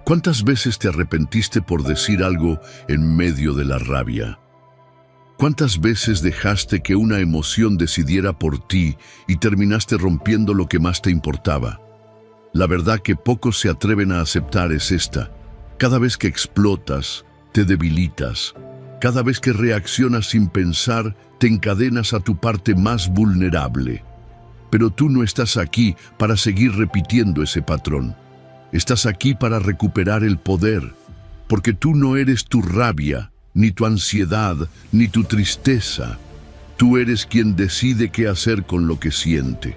¿Cuántas veces te arrepentiste por decir algo en medio de la rabia? ¿Cuántas veces dejaste que una emoción decidiera por ti y terminaste rompiendo lo que más te importaba? La verdad que pocos se atreven a aceptar es esta. Cada vez que explotas, te debilitas. Cada vez que reaccionas sin pensar, te encadenas a tu parte más vulnerable. Pero tú no estás aquí para seguir repitiendo ese patrón. Estás aquí para recuperar el poder, porque tú no eres tu rabia, ni tu ansiedad, ni tu tristeza. Tú eres quien decide qué hacer con lo que siente.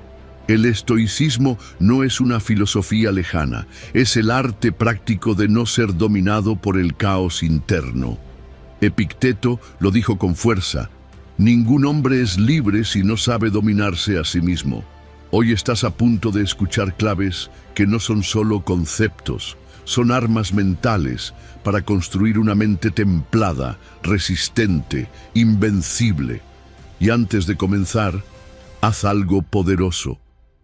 El estoicismo no es una filosofía lejana, es el arte práctico de no ser dominado por el caos interno. Epicteto lo dijo con fuerza: ningún hombre es libre si no sabe dominarse a sí mismo. Hoy estás a punto de escuchar claves que no son solo conceptos, son armas mentales para construir una mente templada, resistente, invencible. Y antes de comenzar, haz algo poderoso.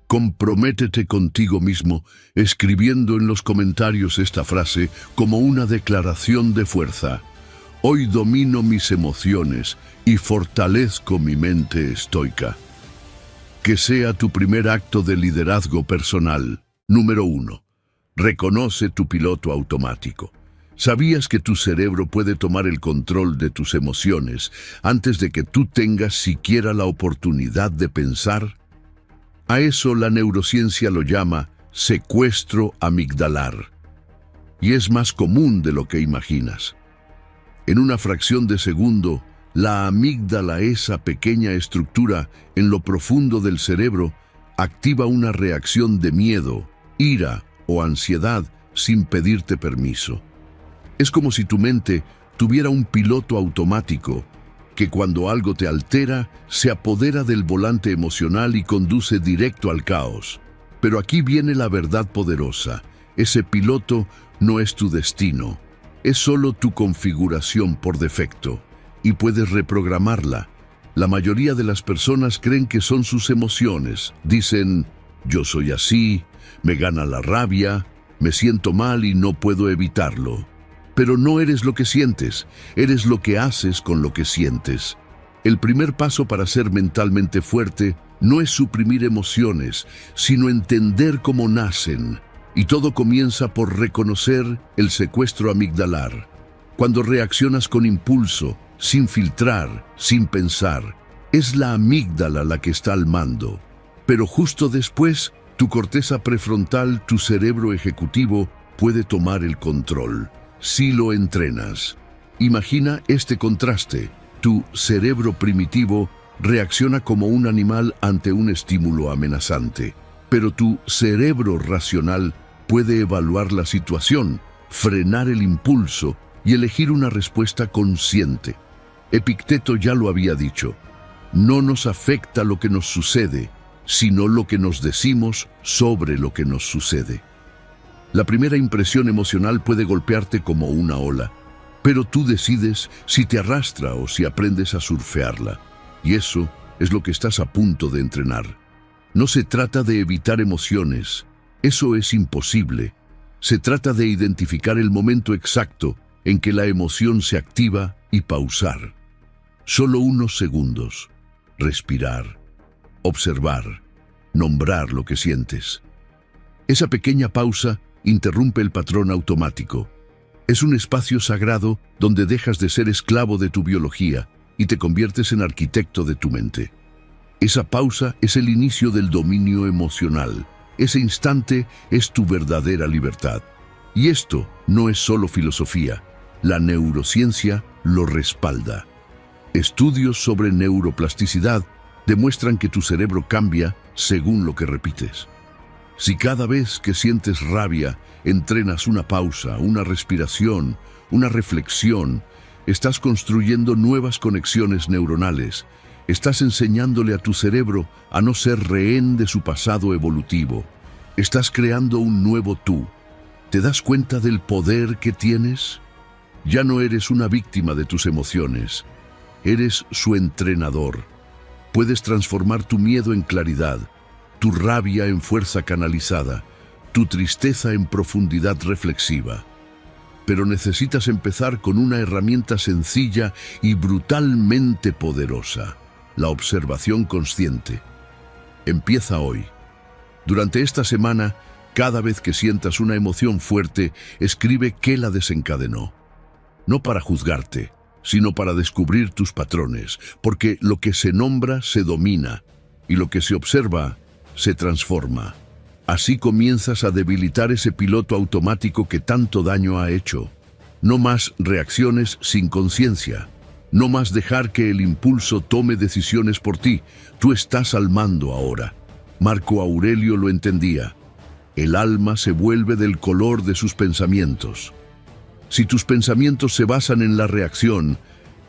Comprométete contigo mismo, escribiendo en los comentarios esta frase como una declaración de fuerza. Hoy domino mis emociones y fortalezco mi mente estoica. Que sea tu primer acto de liderazgo personal. Número 1. Reconoce tu piloto automático. ¿Sabías que tu cerebro puede tomar el control de tus emociones antes de que tú tengas siquiera la oportunidad de pensar? A eso la neurociencia lo llama secuestro amigdalar. Y es más común de lo que imaginas. En una fracción de segundo, la amígdala, esa pequeña estructura en lo profundo del cerebro, activa una reacción de miedo, ira o ansiedad sin pedirte permiso. Es como si tu mente tuviera un piloto automático que cuando algo te altera, se apodera del volante emocional y conduce directo al caos. Pero aquí viene la verdad poderosa. Ese piloto no es tu destino, es solo tu configuración por defecto. Y puedes reprogramarla. La mayoría de las personas creen que son sus emociones. Dicen: yo soy así, me gana la rabia, me siento mal y no puedo evitarlo. Pero no eres lo que sientes, eres lo que haces con lo que sientes. El primer paso para ser mentalmente fuerte no es suprimir emociones, sino entender cómo nacen. Y todo comienza por reconocer el secuestro amigdalar. Cuando reaccionas con impulso, sin filtrar, sin pensar, es la amígdala la que está al mando. Pero justo después, tu corteza prefrontal, tu cerebro ejecutivo, puede tomar el control, si lo entrenas. Imagina este contraste. Tu cerebro primitivo reacciona como un animal ante un estímulo amenazante, pero tu cerebro racional puede evaluar la situación, frenar el impulso y elegir una respuesta consciente. Epicteto ya lo había dicho: no nos afecta lo que nos sucede, sino lo que nos decimos sobre lo que nos sucede. La primera impresión emocional puede golpearte como una ola, pero tú decides si te arrastra o si aprendes a surfearla. Y eso es lo que estás a punto de entrenar. No se trata de evitar emociones, eso es imposible. Se trata de identificar el momento exacto en que la emoción se activa y pausar. Solo unos segundos. Respirar, observar, nombrar lo que sientes. Esa pequeña pausa interrumpe el patrón automático. Es un espacio sagrado donde dejas de ser esclavo de tu biología y te conviertes en arquitecto de tu mente. Esa pausa es el inicio del dominio emocional. Ese instante es tu verdadera libertad. Y esto no es solo filosofía. La neurociencia lo respalda. Estudios sobre neuroplasticidad demuestran que tu cerebro cambia según lo que repites. Si cada vez que sientes rabia entrenas una pausa, una respiración, una reflexión, estás construyendo nuevas conexiones neuronales. Estás enseñándole a tu cerebro a no ser rehén de su pasado evolutivo. Estás creando un nuevo tú. ¿Te das cuenta del poder que tienes? Ya no eres una víctima de tus emociones. Eres su entrenador. Puedes transformar tu miedo en claridad, tu rabia en fuerza canalizada, tu tristeza en profundidad reflexiva. pero necesitas empezar con una herramienta sencilla y brutalmente poderosa: la observación consciente. Empieza hoy. Durante esta semana, cada vez que sientas una emoción fuerte, escribe qué la desencadenó. No para juzgarte, sino para descubrir tus patrones, porque lo que se nombra se domina y lo que se observa se transforma. Así comienzas a debilitar ese piloto automático que tanto daño ha hecho. No más reacciones sin conciencia. No más dejar que el impulso tome decisiones por ti. Tú estás al mando ahora. Marco Aurelio lo entendía. El alma se vuelve del color de sus pensamientos. Si tus pensamientos se basan en la reacción,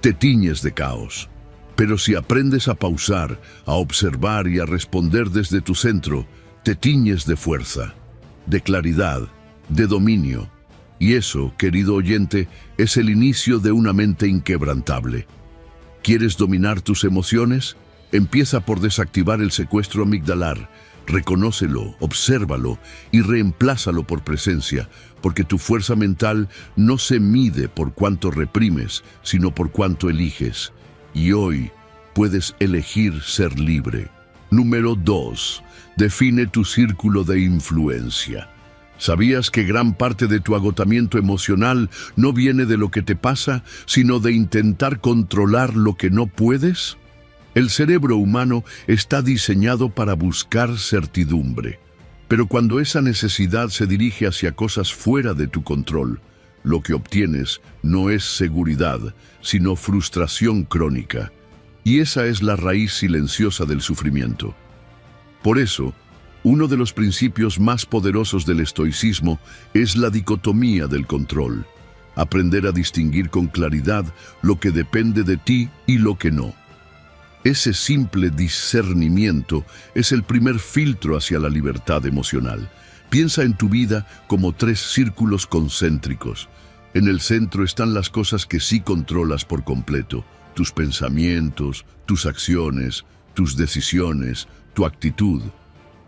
te tiñes de caos. Pero si aprendes a pausar, a observar y a responder desde tu centro, te tiñes de fuerza, de claridad, de dominio. Y eso, querido oyente, es el inicio de una mente inquebrantable. ¿Quieres dominar tus emociones? Empieza por desactivar el secuestro amigdalar. Reconócelo, obsérvalo y reemplázalo por presencia, porque tu fuerza mental no se mide por cuánto reprimes, sino por cuánto eliges. Y hoy puedes elegir ser libre. Número 2. Define tu círculo de influencia. ¿Sabías que gran parte de tu agotamiento emocional no viene de lo que te pasa, sino de intentar controlar lo que no puedes? El cerebro humano está diseñado para buscar certidumbre, pero cuando esa necesidad se dirige hacia cosas fuera de tu control, lo que obtienes no es seguridad, sino frustración crónica. Y esa es la raíz silenciosa del sufrimiento. Por eso, uno de los principios más poderosos del estoicismo es la dicotomía del control. Aprender a distinguir con claridad lo que depende de ti y lo que no. Ese simple discernimiento es el primer filtro hacia la libertad emocional. Piensa en tu vida como 3 círculos concéntricos. En el centro están las cosas que sí controlas por completo: tus pensamientos, tus acciones, tus decisiones, tu actitud.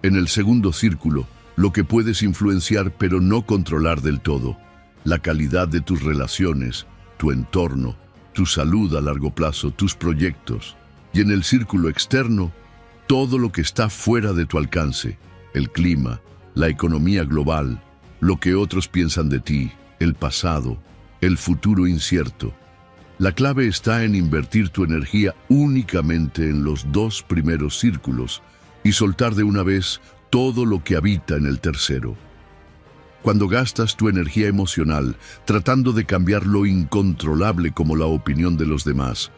En el segundo círculo, lo que puedes influenciar pero no controlar del todo: la calidad de tus relaciones, tu entorno, tu salud a largo plazo, tus proyectos. Y en el círculo externo, todo lo que está fuera de tu alcance: el clima, la economía global, lo que otros piensan de ti, el pasado, el futuro incierto. La clave está en invertir tu energía únicamente en los 2 primeros círculos y soltar de una vez todo lo que habita en el tercero. Cuando gastas tu energía emocional tratando de cambiar lo incontrolable como la opinión de los demás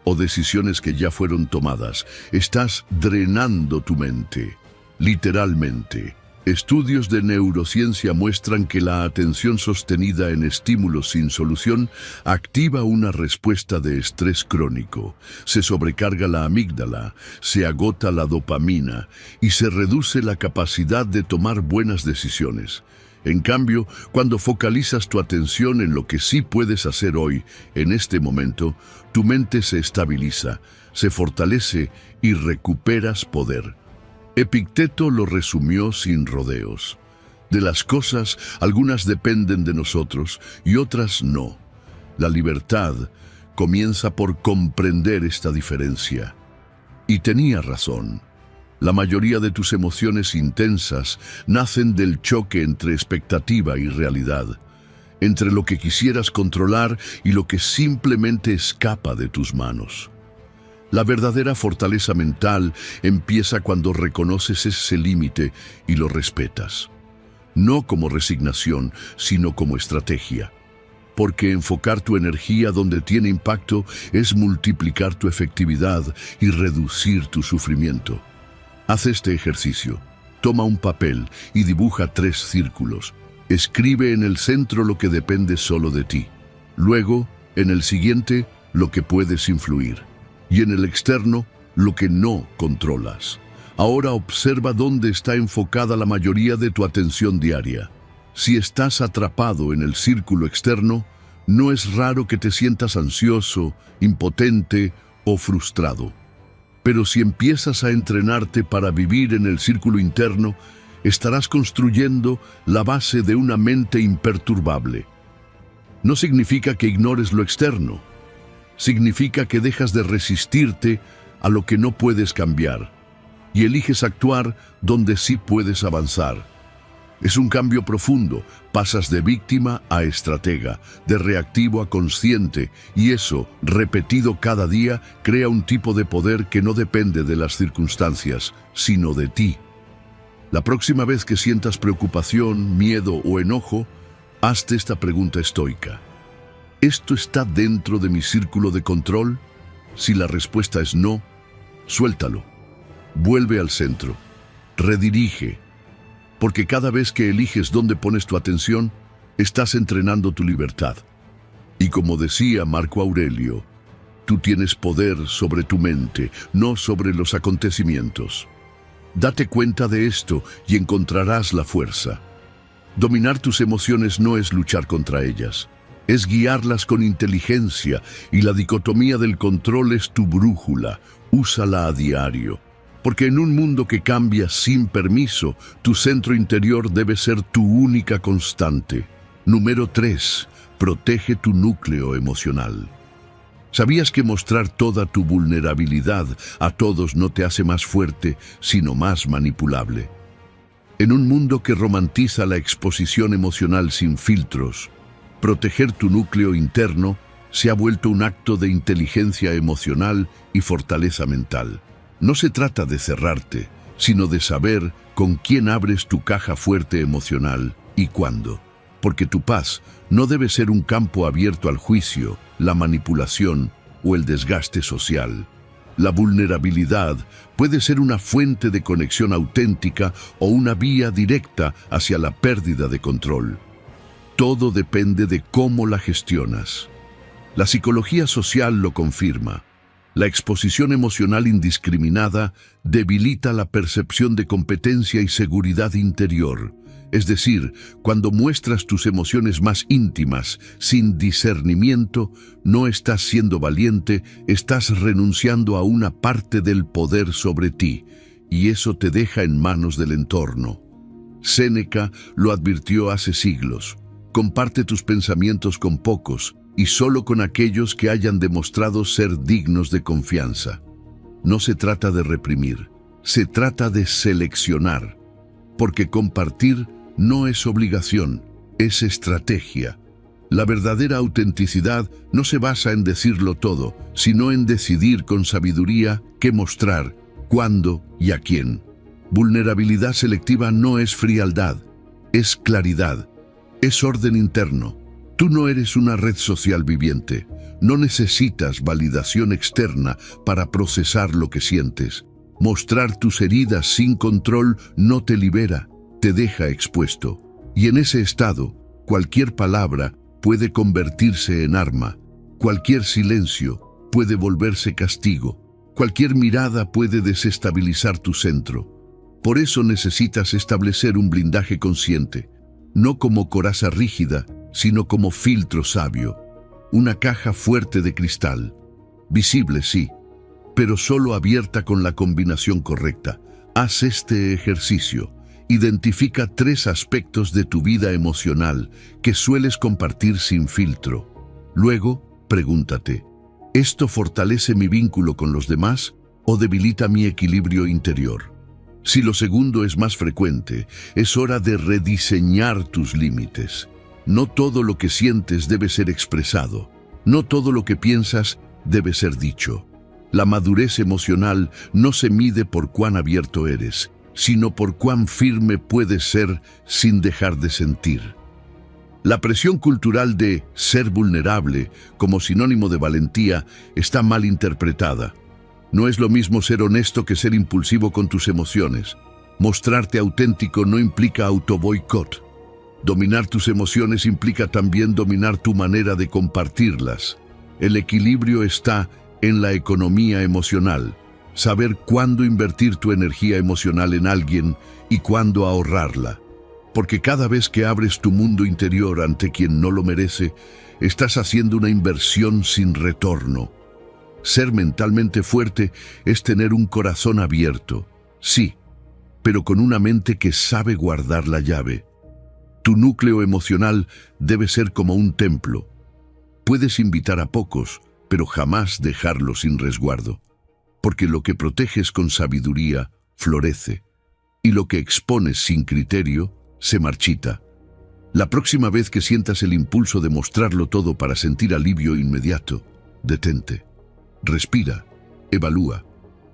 o decisiones que ya fueron tomadas, estás drenando tu mente, literalmente. Estudios de neurociencia muestran que la atención sostenida en estímulos sin solución activa una respuesta de estrés crónico. Se sobrecarga la amígdala, se agota la dopamina y se reduce la capacidad de tomar buenas decisiones. En cambio, cuando focalizas tu atención en lo que sí puedes hacer hoy, en este momento, tu mente se estabiliza, se fortalece y recuperas poder. Epicteto lo resumió sin rodeos. De las cosas, algunas dependen de nosotros y otras no. La libertad comienza por comprender esta diferencia. Y tenía razón. La mayoría de tus emociones intensas nacen del choque entre expectativa y realidad, entre lo que quisieras controlar y lo que simplemente escapa de tus manos. La verdadera fortaleza mental empieza cuando reconoces ese límite y lo respetas. No como resignación, sino como estrategia. Porque enfocar tu energía donde tiene impacto es multiplicar tu efectividad y reducir tu sufrimiento. Haz este ejercicio. Toma un papel y dibuja 3 círculos. Escribe en el centro lo que depende solo de ti. Luego, en el siguiente, lo que puedes influir. Y en el externo, lo que no controlas. Ahora observa dónde está enfocada la mayoría de tu atención diaria. Si estás atrapado en el círculo externo, no es raro que te sientas ansioso, impotente o frustrado. Pero si empiezas a entrenarte para vivir en el círculo interno, estarás construyendo la base de una mente imperturbable. No significa que ignores lo externo. Significa que dejas de resistirte a lo que no puedes cambiar y eliges actuar donde sí puedes avanzar. Es un cambio profundo. Pasas de víctima a estratega, de reactivo a consciente, y eso, repetido cada día, crea un tipo de poder que no depende de las circunstancias, sino de ti. La próxima vez que sientas preocupación, miedo o enojo, hazte esta pregunta estoica. ¿Esto está dentro de mi círculo de control? Si la respuesta es no, suéltalo. Vuelve al centro. Redirige. Porque cada vez que eliges dónde pones tu atención, estás entrenando tu libertad. Y como decía Marco Aurelio, tú tienes poder sobre tu mente, no sobre los acontecimientos. Date cuenta de esto y encontrarás la fuerza. Dominar tus emociones no es luchar contra ellas, es guiarlas con inteligencia, y la dicotomía del control es tu brújula. Úsala a diario. Porque en un mundo que cambia sin permiso, tu centro interior debe ser tu única constante. Número 3. Protege tu núcleo emocional. ¿Sabías que mostrar toda tu vulnerabilidad a todos no te hace más fuerte, sino más manipulable? En un mundo que romantiza la exposición emocional sin filtros, proteger tu núcleo interno se ha vuelto un acto de inteligencia emocional y fortaleza mental. No se trata de cerrarte, sino de saber con quién abres tu caja fuerte emocional y cuándo. Porque tu paz no debe ser un campo abierto al juicio, la manipulación o el desgaste social. La vulnerabilidad puede ser una fuente de conexión auténtica o una vía directa hacia la pérdida de control. Todo depende de cómo la gestionas. La psicología social lo confirma. La exposición emocional indiscriminada debilita la percepción de competencia y seguridad interior. Es decir, cuando muestras tus emociones más íntimas, sin discernimiento, no estás siendo valiente, estás renunciando a una parte del poder sobre ti, y eso te deja en manos del entorno. Séneca lo advirtió hace siglos. Comparte tus pensamientos con pocos, y solo con aquellos que hayan demostrado ser dignos de confianza. No se trata de reprimir, se trata de seleccionar, porque compartir no es obligación, es estrategia. La verdadera autenticidad no se basa en decirlo todo, sino en decidir con sabiduría qué mostrar, cuándo y a quién. Vulnerabilidad selectiva no es frialdad, es claridad, es orden interno. Tú no eres una red social viviente. No necesitas validación externa para procesar lo que sientes. Mostrar tus heridas sin control no te libera, te deja expuesto. Y en ese estado, cualquier palabra puede convertirse en arma. Cualquier silencio puede volverse castigo. Cualquier mirada puede desestabilizar tu centro. Por eso necesitas establecer un blindaje consciente, no como coraza rígida, sino como filtro sabio, una caja fuerte de cristal, visible sí, pero solo abierta con la combinación correcta. Haz este ejercicio. Identifica 3 aspectos de tu vida emocional que sueles compartir sin filtro. Luego, pregúntate, ¿esto fortalece mi vínculo con los demás o debilita mi equilibrio interior? Si lo segundo es más frecuente, es hora de rediseñar tus límites. No todo lo que sientes debe ser expresado. No todo lo que piensas debe ser dicho. La madurez emocional no se mide por cuán abierto eres, sino por cuán firme puedes ser sin dejar de sentir. La presión cultural de ser vulnerable como sinónimo de valentía está mal interpretada. No es lo mismo ser honesto que ser impulsivo con tus emociones. Mostrarte auténtico no implica autoboicot. Dominar tus emociones implica también dominar tu manera de compartirlas. El equilibrio está en la economía emocional. Saber cuándo invertir tu energía emocional en alguien y cuándo ahorrarla. Porque cada vez que abres tu mundo interior ante quien no lo merece, estás haciendo una inversión sin retorno. Ser mentalmente fuerte es tener un corazón abierto, sí, pero con una mente que sabe guardar la llave. Tu núcleo emocional debe ser como un templo. Puedes invitar a pocos, pero jamás dejarlos sin resguardo. Porque lo que proteges con sabiduría florece, y lo que expones sin criterio se marchita. La próxima vez que sientas el impulso de mostrarlo todo para sentir alivio inmediato, detente, respira, evalúa.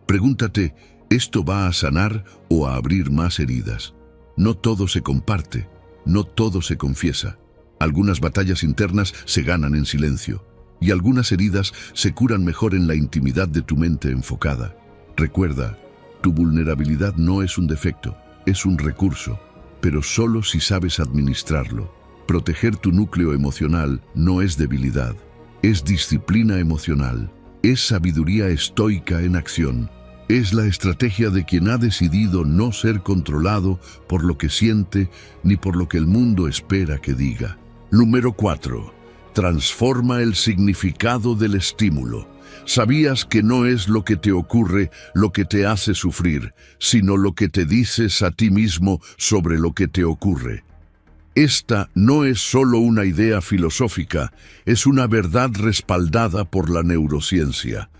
Pregúntate, ¿esto va a sanar o a abrir más heridas? No todo se comparte, no todo se confiesa. Algunas batallas internas se ganan en silencio, y algunas heridas se curan mejor en la intimidad de tu mente enfocada. Recuerda, tu vulnerabilidad no es un defecto, es un recurso, pero solo si sabes administrarlo. Proteger tu núcleo emocional no es debilidad, es disciplina emocional, es sabiduría estoica en acción. Es la estrategia de quien ha decidido no ser controlado por lo que siente ni por lo que el mundo espera que diga. Número 4. Transforma el significado del estímulo. ¿Sabías que no es lo que te ocurre lo que te hace sufrir, sino lo que te dices a ti mismo sobre lo que te ocurre? Esta no es solo una idea filosófica, es una verdad respaldada por la neurociencia.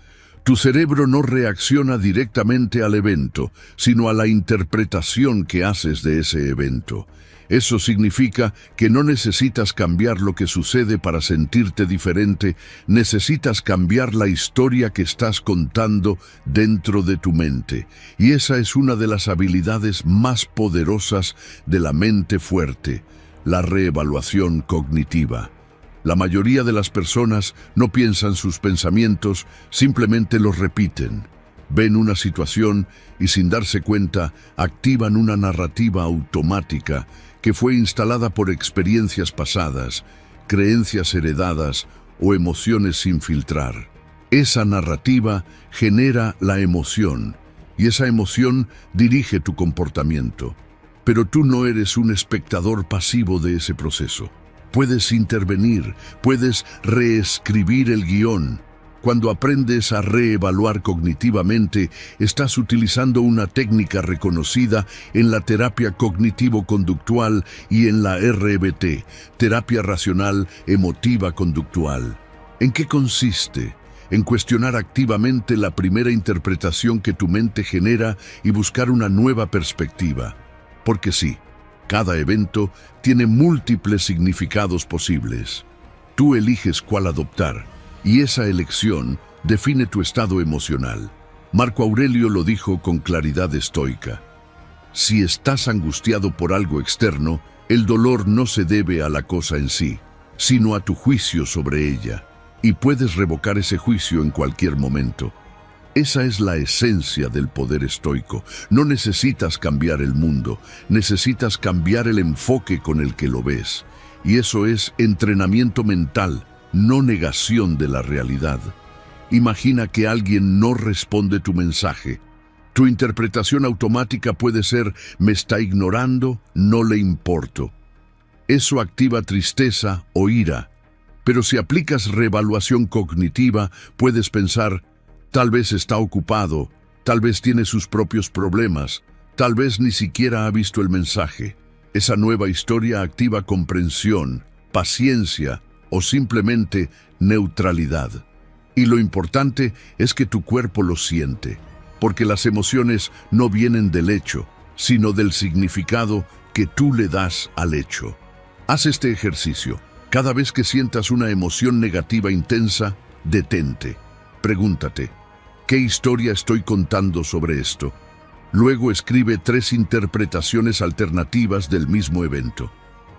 Tu cerebro no reacciona directamente al evento, sino a la interpretación que haces de ese evento. Eso significa que no necesitas cambiar lo que sucede para sentirte diferente, necesitas cambiar la historia que estás contando dentro de tu mente. Y esa es una de las habilidades más poderosas de la mente fuerte, la reevaluación cognitiva. La mayoría de las personas no piensan sus pensamientos, simplemente los repiten. Ven una situación y sin darse cuenta activan una narrativa automática que fue instalada por experiencias pasadas, creencias heredadas o emociones sin filtrar. Esa narrativa genera la emoción y esa emoción dirige tu comportamiento. Pero tú no eres un espectador pasivo de ese proceso. Puedes intervenir, puedes reescribir el guión. Cuando aprendes a reevaluar cognitivamente, estás utilizando una técnica reconocida en la terapia cognitivo-conductual y en la RBT, terapia racional emotiva conductual. ¿En qué consiste? En cuestionar activamente la primera interpretación que tu mente genera y buscar una nueva perspectiva. Porque sí, cada evento tiene múltiples significados posibles. Tú eliges cuál adoptar, y esa elección define tu estado emocional. Marco Aurelio lo dijo con claridad estoica. Si estás angustiado por algo externo, el dolor no se debe a la cosa en sí, sino a tu juicio sobre ella, y puedes revocar ese juicio en cualquier momento. Esa es la esencia del poder estoico. No necesitas cambiar el mundo, necesitas cambiar el enfoque con el que lo ves. Y eso es entrenamiento mental, no negación de la realidad. Imagina que alguien no responde tu mensaje. Tu interpretación automática puede ser: me está ignorando, no le importo. Eso activa tristeza o ira. Pero si aplicas reevaluación cognitiva, puedes pensar: tal vez está ocupado, tal vez tiene sus propios problemas, tal vez ni siquiera ha visto el mensaje. Esa nueva historia activa comprensión, paciencia o simplemente neutralidad. Y lo importante es que tu cuerpo lo siente, porque las emociones no vienen del hecho, sino del significado que tú le das al hecho. Haz este ejercicio. Cada vez que sientas una emoción negativa intensa, detente. Pregúntate: ¿qué historia estoy contando sobre esto? Luego escribe 3 interpretaciones alternativas del mismo evento.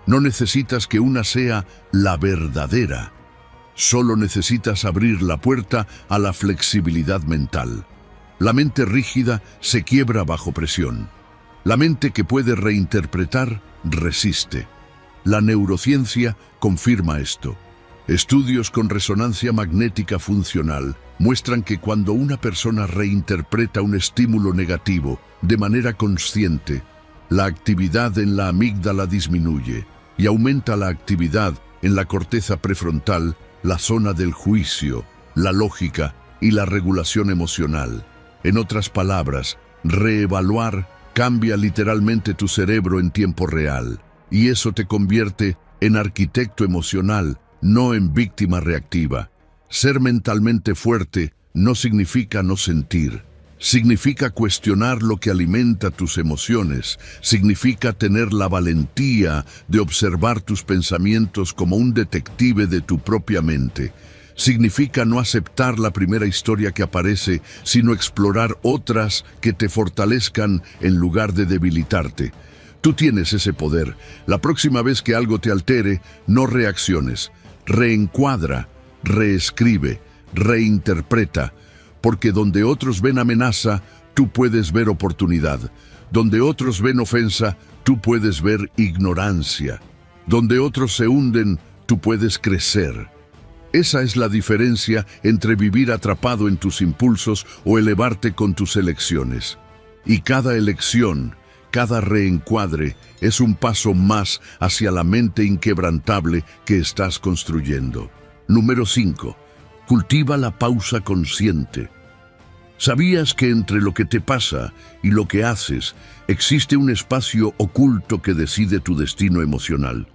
No necesitas que una sea la verdadera. Solo necesitas abrir la puerta a la flexibilidad mental. La mente rígida se quiebra bajo presión. La mente que puede reinterpretar resiste. La neurociencia confirma esto. Estudios con resonancia magnética funcional muestran que cuando una persona reinterpreta un estímulo negativo de manera consciente, la actividad en la amígdala disminuye y aumenta la actividad en la corteza prefrontal, la zona del juicio, la lógica y la regulación emocional. En otras palabras, reevaluar cambia literalmente tu cerebro en tiempo real, y eso te convierte en arquitecto emocional, no en víctima reactiva. Ser mentalmente fuerte no significa no sentir. Significa cuestionar lo que alimenta tus emociones. Significa tener la valentía de observar tus pensamientos como un detective de tu propia mente. Significa no aceptar la primera historia que aparece, sino explorar otras que te fortalezcan en lugar de debilitarte. Tú tienes ese poder. La próxima vez que algo te altere, no reacciones. Reencuadra, reescribe, reinterpreta. Porque donde otros ven amenaza, tú puedes ver oportunidad. Donde otros ven ofensa, tú puedes ver ignorancia. Donde otros se hunden, tú puedes crecer. Esa es la diferencia entre vivir atrapado en tus impulsos o elevarte con tus elecciones. Y cada elección, cada reencuadre, es un paso más hacia la mente inquebrantable que estás construyendo. Número 5. Cultiva la pausa consciente. ¿Sabías que entre lo que te pasa y lo que haces existe un espacio oculto que decide tu destino emocional?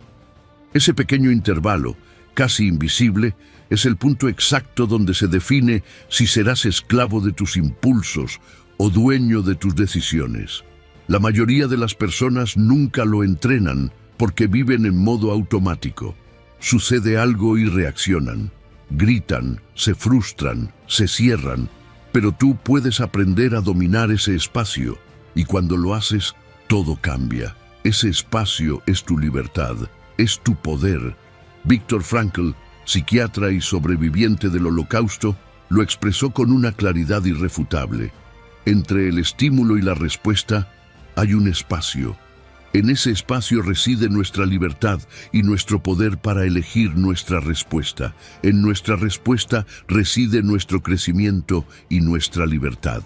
Ese pequeño intervalo, casi invisible, es el punto exacto donde se define si serás esclavo de tus impulsos o dueño de tus decisiones. La mayoría de las personas nunca lo entrenan porque viven en modo automático. Sucede algo y reaccionan. Gritan, se frustran, se cierran, pero tú puedes aprender a dominar ese espacio y cuando lo haces, todo cambia. Ese espacio es tu libertad, es tu poder. Viktor Frankl, psiquiatra y sobreviviente del Holocausto, lo expresó con una claridad irrefutable. Entre el estímulo y la respuesta hay un espacio. En ese espacio reside nuestra libertad y nuestro poder para elegir nuestra respuesta. En nuestra respuesta reside nuestro crecimiento y nuestra libertad.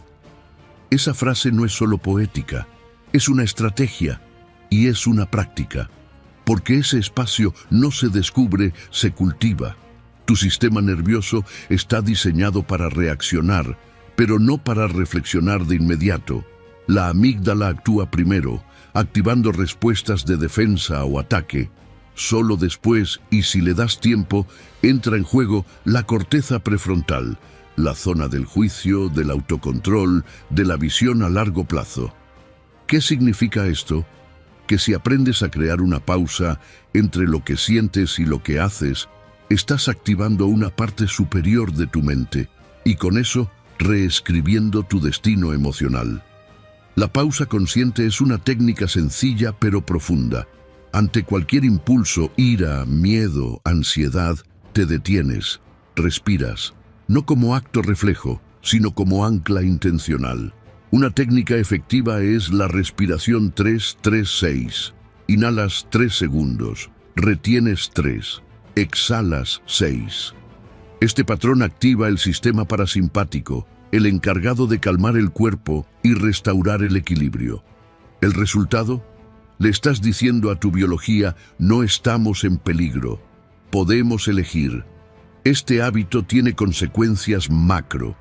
Esa frase no es solo poética, es una estrategia y es una práctica. Porque ese espacio no se descubre, se cultiva. Tu sistema nervioso está diseñado para reaccionar, pero no para reflexionar de inmediato. La amígdala actúa primero, activando respuestas de defensa o ataque. Solo después, y si le das tiempo, entra en juego la corteza prefrontal, la zona del juicio, del autocontrol, de la visión a largo plazo. ¿Qué significa esto? Que si aprendes a crear una pausa entre lo que sientes y lo que haces, estás activando una parte superior de tu mente y con eso reescribiendo tu destino emocional. La pausa consciente es una técnica sencilla pero profunda. Ante cualquier impulso, ira, miedo, ansiedad, te detienes, respiras, no como acto reflejo, sino como ancla intencional. Una técnica efectiva es la respiración 3-3-6. Inhalas 3 segundos, retienes 3, exhalas 6. Este patrón activa el sistema parasimpático, el encargado de calmar el cuerpo y restaurar el equilibrio. ¿El resultado? Le estás diciendo a tu biología, no estamos en peligro, podemos elegir. Este hábito tiene consecuencias macro.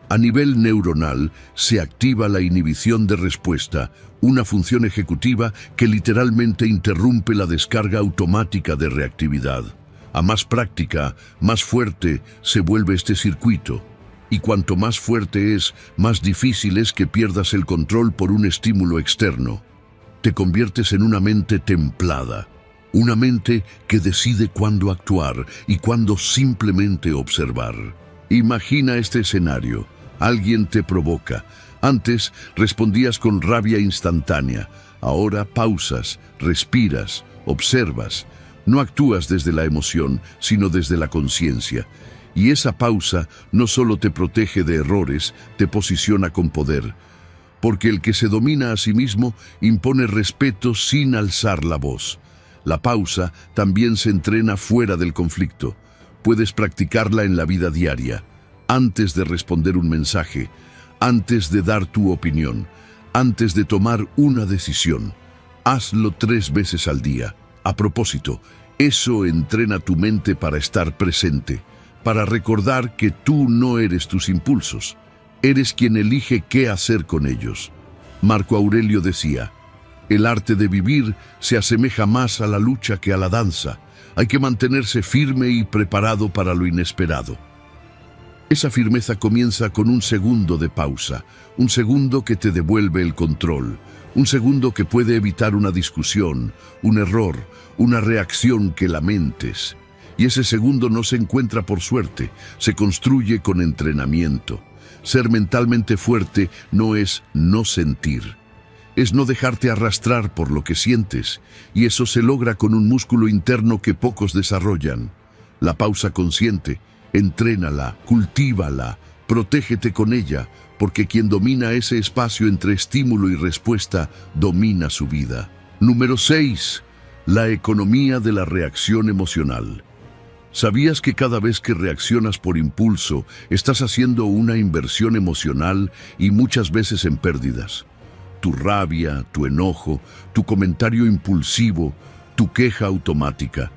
A nivel neuronal se activa la inhibición de respuesta, una función ejecutiva que literalmente interrumpe la descarga automática de reactividad. A más práctica, más fuerte se vuelve este circuito. Y cuanto más fuerte es, más difícil es que pierdas el control por un estímulo externo. Te conviertes en una mente templada, una mente que decide cuándo actuar y cuándo simplemente observar. Imagina este escenario. Alguien te provoca. Antes respondías con rabia instantánea. Ahora pausas, respiras, observas. No actúas desde la emoción, sino desde la conciencia. Y esa pausa no solo te protege de errores, te posiciona con poder. Porque el que se domina a sí mismo impone respeto sin alzar la voz. La pausa también se entrena fuera del conflicto. Puedes practicarla en la vida diaria. Antes de responder un mensaje, antes de dar tu opinión, antes de tomar una decisión. Hazlo 3 veces al día. A propósito, eso entrena tu mente para estar presente, para recordar que tú no eres tus impulsos, eres quien elige qué hacer con ellos. Marco Aurelio decía, el arte de vivir se asemeja más a la lucha que a la danza. Hay que mantenerse firme y preparado para lo inesperado. Esa firmeza comienza con un segundo de pausa, un segundo que te devuelve el control, un segundo que puede evitar una discusión, un error, una reacción que lamentes. Y ese segundo no se encuentra por suerte, se construye con entrenamiento. Ser mentalmente fuerte no es no sentir, es no dejarte arrastrar por lo que sientes, y eso se logra con un músculo interno que pocos desarrollan. La pausa consciente. Entrénala, cultívala, protégete con ella, porque quien domina ese espacio entre estímulo y respuesta, domina su vida. Número 6. La economía de la reacción emocional. ¿Sabías que cada vez que reaccionas por impulso, estás haciendo una inversión emocional y muchas veces en pérdidas? Tu rabia, tu enojo, tu comentario impulsivo, tu queja automática,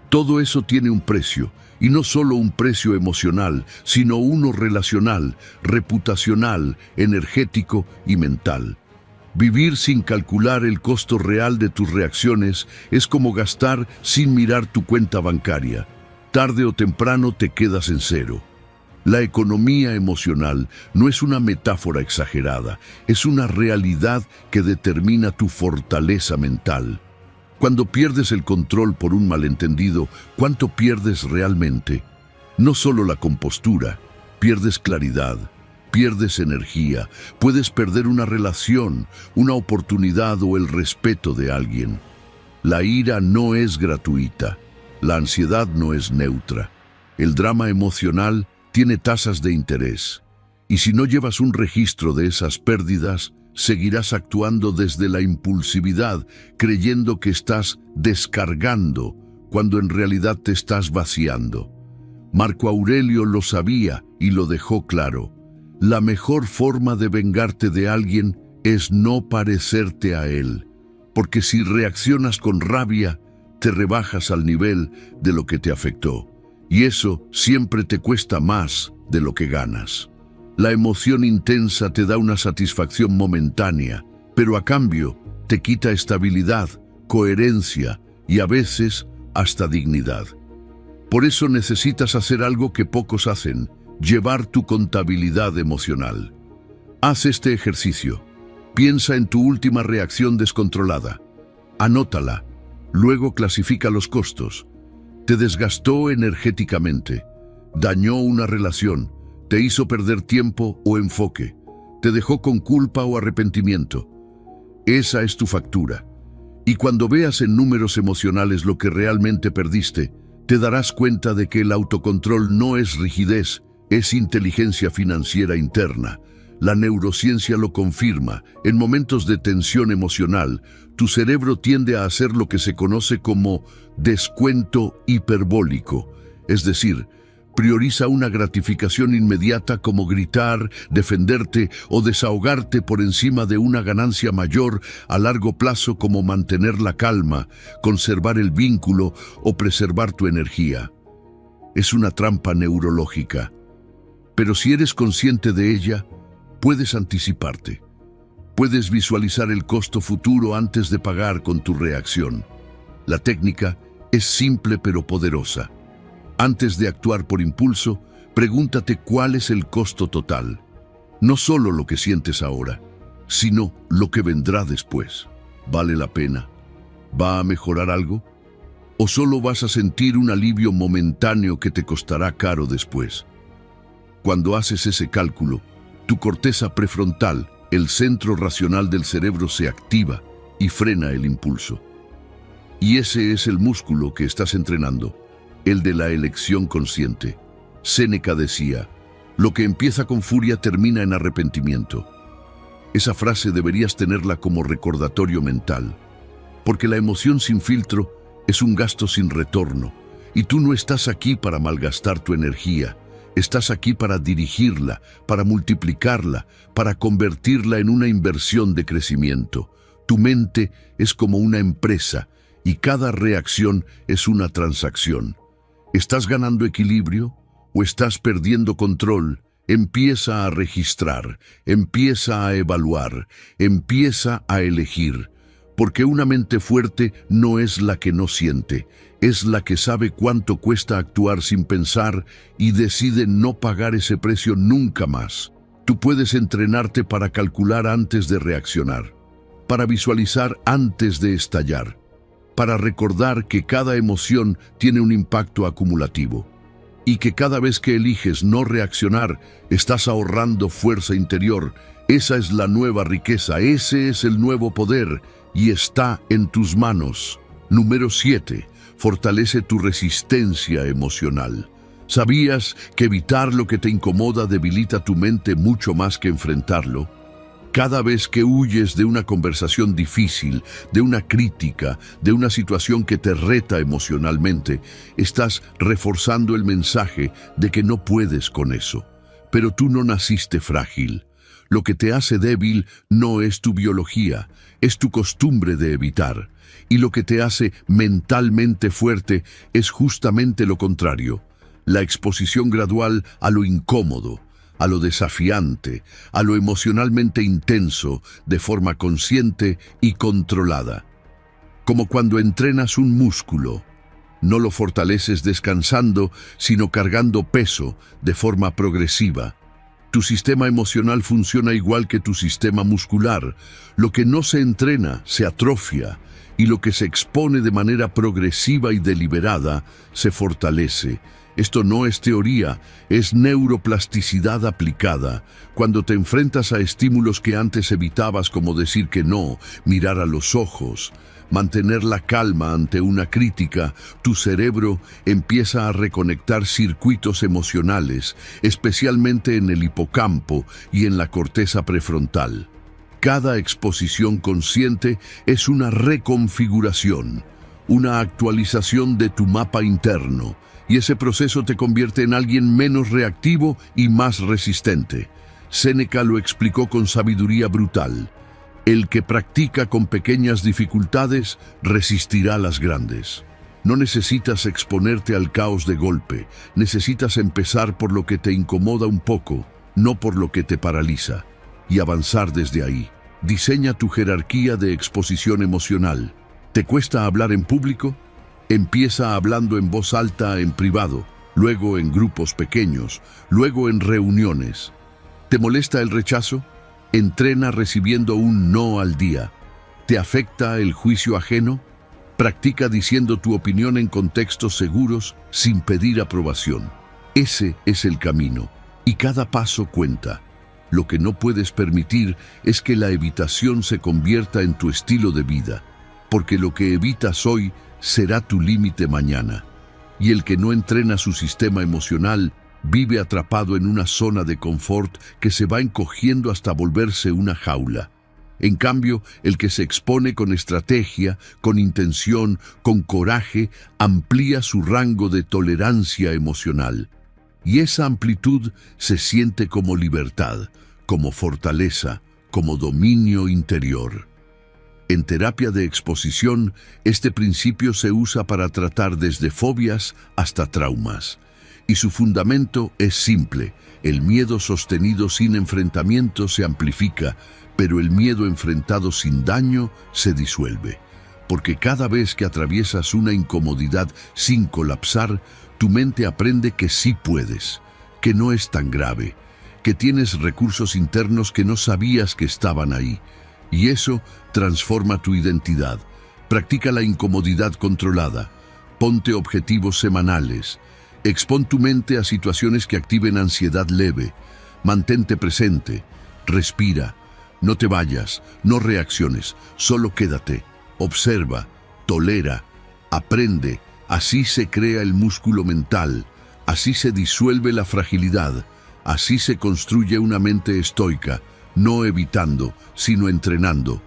todo eso tiene un precio. Y no solo un precio emocional, sino uno relacional, reputacional, energético y mental. Vivir sin calcular el costo real de tus reacciones es como gastar sin mirar tu cuenta bancaria. Tarde o temprano te quedas en cero. La economía emocional no es una metáfora exagerada, es una realidad que determina tu fortaleza mental. Cuando pierdes el control por un malentendido, ¿cuánto pierdes realmente? No solo la compostura, pierdes claridad, pierdes energía, puedes perder una relación, una oportunidad o el respeto de alguien. La ira no es gratuita, la ansiedad no es neutra. El drama emocional tiene tasas de interés. Y si no llevas un registro de esas pérdidas, seguirás actuando desde la impulsividad, creyendo que estás descargando, cuando en realidad te estás vaciando. Marco Aurelio lo sabía y lo dejó claro. La mejor forma de vengarte de alguien es no parecerte a él, porque si reaccionas con rabia, te rebajas al nivel de lo que te afectó, y eso siempre te cuesta más de lo que ganas. La emoción intensa te da una satisfacción momentánea, pero a cambio te quita estabilidad, coherencia y a veces hasta dignidad. Por eso necesitas hacer algo que pocos hacen, llevar tu contabilidad emocional. Haz este ejercicio. Piensa en tu última reacción descontrolada. Anótala. Luego clasifica los costos. Te desgastó energéticamente. Dañó una relación. Te hizo perder tiempo o enfoque. Te dejó con culpa o arrepentimiento. Esa es tu factura. Y cuando veas en números emocionales lo que realmente perdiste, te darás cuenta de que el autocontrol no es rigidez, es inteligencia financiera interna. La neurociencia lo confirma. En momentos de tensión emocional, tu cerebro tiende a hacer lo que se conoce como descuento hiperbólico, es decir, prioriza una gratificación inmediata como gritar, defenderte o desahogarte por encima de una ganancia mayor a largo plazo como mantener la calma, conservar el vínculo o preservar tu energía. Es una trampa neurológica, pero si eres consciente de ella, puedes anticiparte. Puedes visualizar el costo futuro antes de pagar con tu reacción. La técnica es simple pero poderosa. Antes de actuar por impulso, pregúntate cuál es el costo total. No solo lo que sientes ahora, sino lo que vendrá después. ¿Vale la pena? ¿Va a mejorar algo? ¿O solo vas a sentir un alivio momentáneo que te costará caro después? Cuando haces ese cálculo, tu corteza prefrontal, el centro racional del cerebro, se activa y frena el impulso. Y ese es el músculo que estás entrenando, el de la elección consciente. Séneca decía, lo que empieza con furia termina en arrepentimiento. Esa frase deberías tenerla como recordatorio mental, porque la emoción sin filtro es un gasto sin retorno, y tú no estás aquí para malgastar tu energía, estás aquí para dirigirla, para multiplicarla, para convertirla en una inversión de crecimiento. Tu mente es como una empresa, y cada reacción es una transacción. ¿Estás ganando equilibrio o estás perdiendo control? Empieza a registrar, empieza a evaluar, empieza a elegir, Porque una mente fuerte no es la que no siente, es la que sabe cuánto cuesta actuar sin pensar y decide no pagar ese precio nunca más. Tú puedes entrenarte para calcular antes de reaccionar, para visualizar antes de estallar, para recordar que cada emoción tiene un impacto acumulativo y que cada vez que eliges no reaccionar, estás ahorrando fuerza interior. Esa es la nueva riqueza, ese es el nuevo poder y está en tus manos. Número 7. Fortalece tu resistencia emocional. ¿Sabías que evitar lo que te incomoda debilita tu mente mucho más que enfrentarlo? Cada vez que huyes de una conversación difícil, de una crítica, de una situación que te reta emocionalmente, estás reforzando el mensaje de que no puedes con eso. Pero tú no naciste frágil. Lo que te hace débil no es tu biología, es tu costumbre de evitar. Y lo que te hace mentalmente fuerte es justamente lo contrario, la exposición gradual a lo incómodo, a lo desafiante, a lo emocionalmente intenso, de forma consciente y controlada. Como cuando entrenas un músculo, no lo fortaleces descansando, sino cargando peso de forma progresiva. Tu sistema emocional funciona igual que tu sistema muscular. Lo que no se entrena se atrofia y lo que se expone de manera progresiva y deliberada se fortalece. Esto no es teoría, es neuroplasticidad aplicada. Cuando te enfrentas a estímulos que antes evitabas, como decir que no, mirar a los ojos, mantener la calma ante una crítica, tu cerebro empieza a reconectar circuitos emocionales, especialmente en el hipocampo y en la corteza prefrontal. Cada exposición consciente es una reconfiguración, una actualización de tu mapa interno, y ese proceso te convierte en alguien menos reactivo y más resistente. Séneca lo explicó con sabiduría brutal. El que practica con pequeñas dificultades resistirá las grandes. No necesitas exponerte al caos de golpe, necesitas empezar por lo que te incomoda un poco, no por lo que te paraliza, y avanzar desde ahí. Diseña tu jerarquía de exposición emocional. ¿Te cuesta hablar en público? Empieza hablando en voz alta en privado, luego en grupos pequeños, luego en reuniones. ¿Te molesta el rechazo? Entrena recibiendo un no al día. ¿Te afecta el juicio ajeno? Practica diciendo tu opinión en contextos seguros sin pedir aprobación. Ese es el camino, y cada paso cuenta. Lo que no puedes permitir es que la evitación se convierta en tu estilo de vida, porque lo que evitas hoy será tu límite mañana. Y el que no entrena su sistema emocional vive atrapado en una zona de confort que se va encogiendo hasta volverse una jaula. En cambio, el que se expone con estrategia, con intención, con coraje, amplía su rango de tolerancia emocional. Y esa amplitud se siente como libertad, como fortaleza, como dominio interior. En terapia de exposición, este principio se usa para tratar desde fobias hasta traumas. Y su fundamento es simple. El miedo sostenido sin enfrentamiento se amplifica, pero el miedo enfrentado sin daño se disuelve. Porque cada vez que atraviesas una incomodidad sin colapsar, tu mente aprende que sí puedes, que no es tan grave, que tienes recursos internos que no sabías que estaban ahí. Y eso transforma tu identidad. Practica la incomodidad controlada. Ponte objetivos semanales. Expón tu mente a situaciones que activen ansiedad leve. Mantente presente. Respira. No te vayas. No reacciones. Solo quédate. Observa. Tolera. Aprende. Así se crea el músculo mental. Así se disuelve la fragilidad. Así se construye una mente estoica. No evitando, sino entrenando.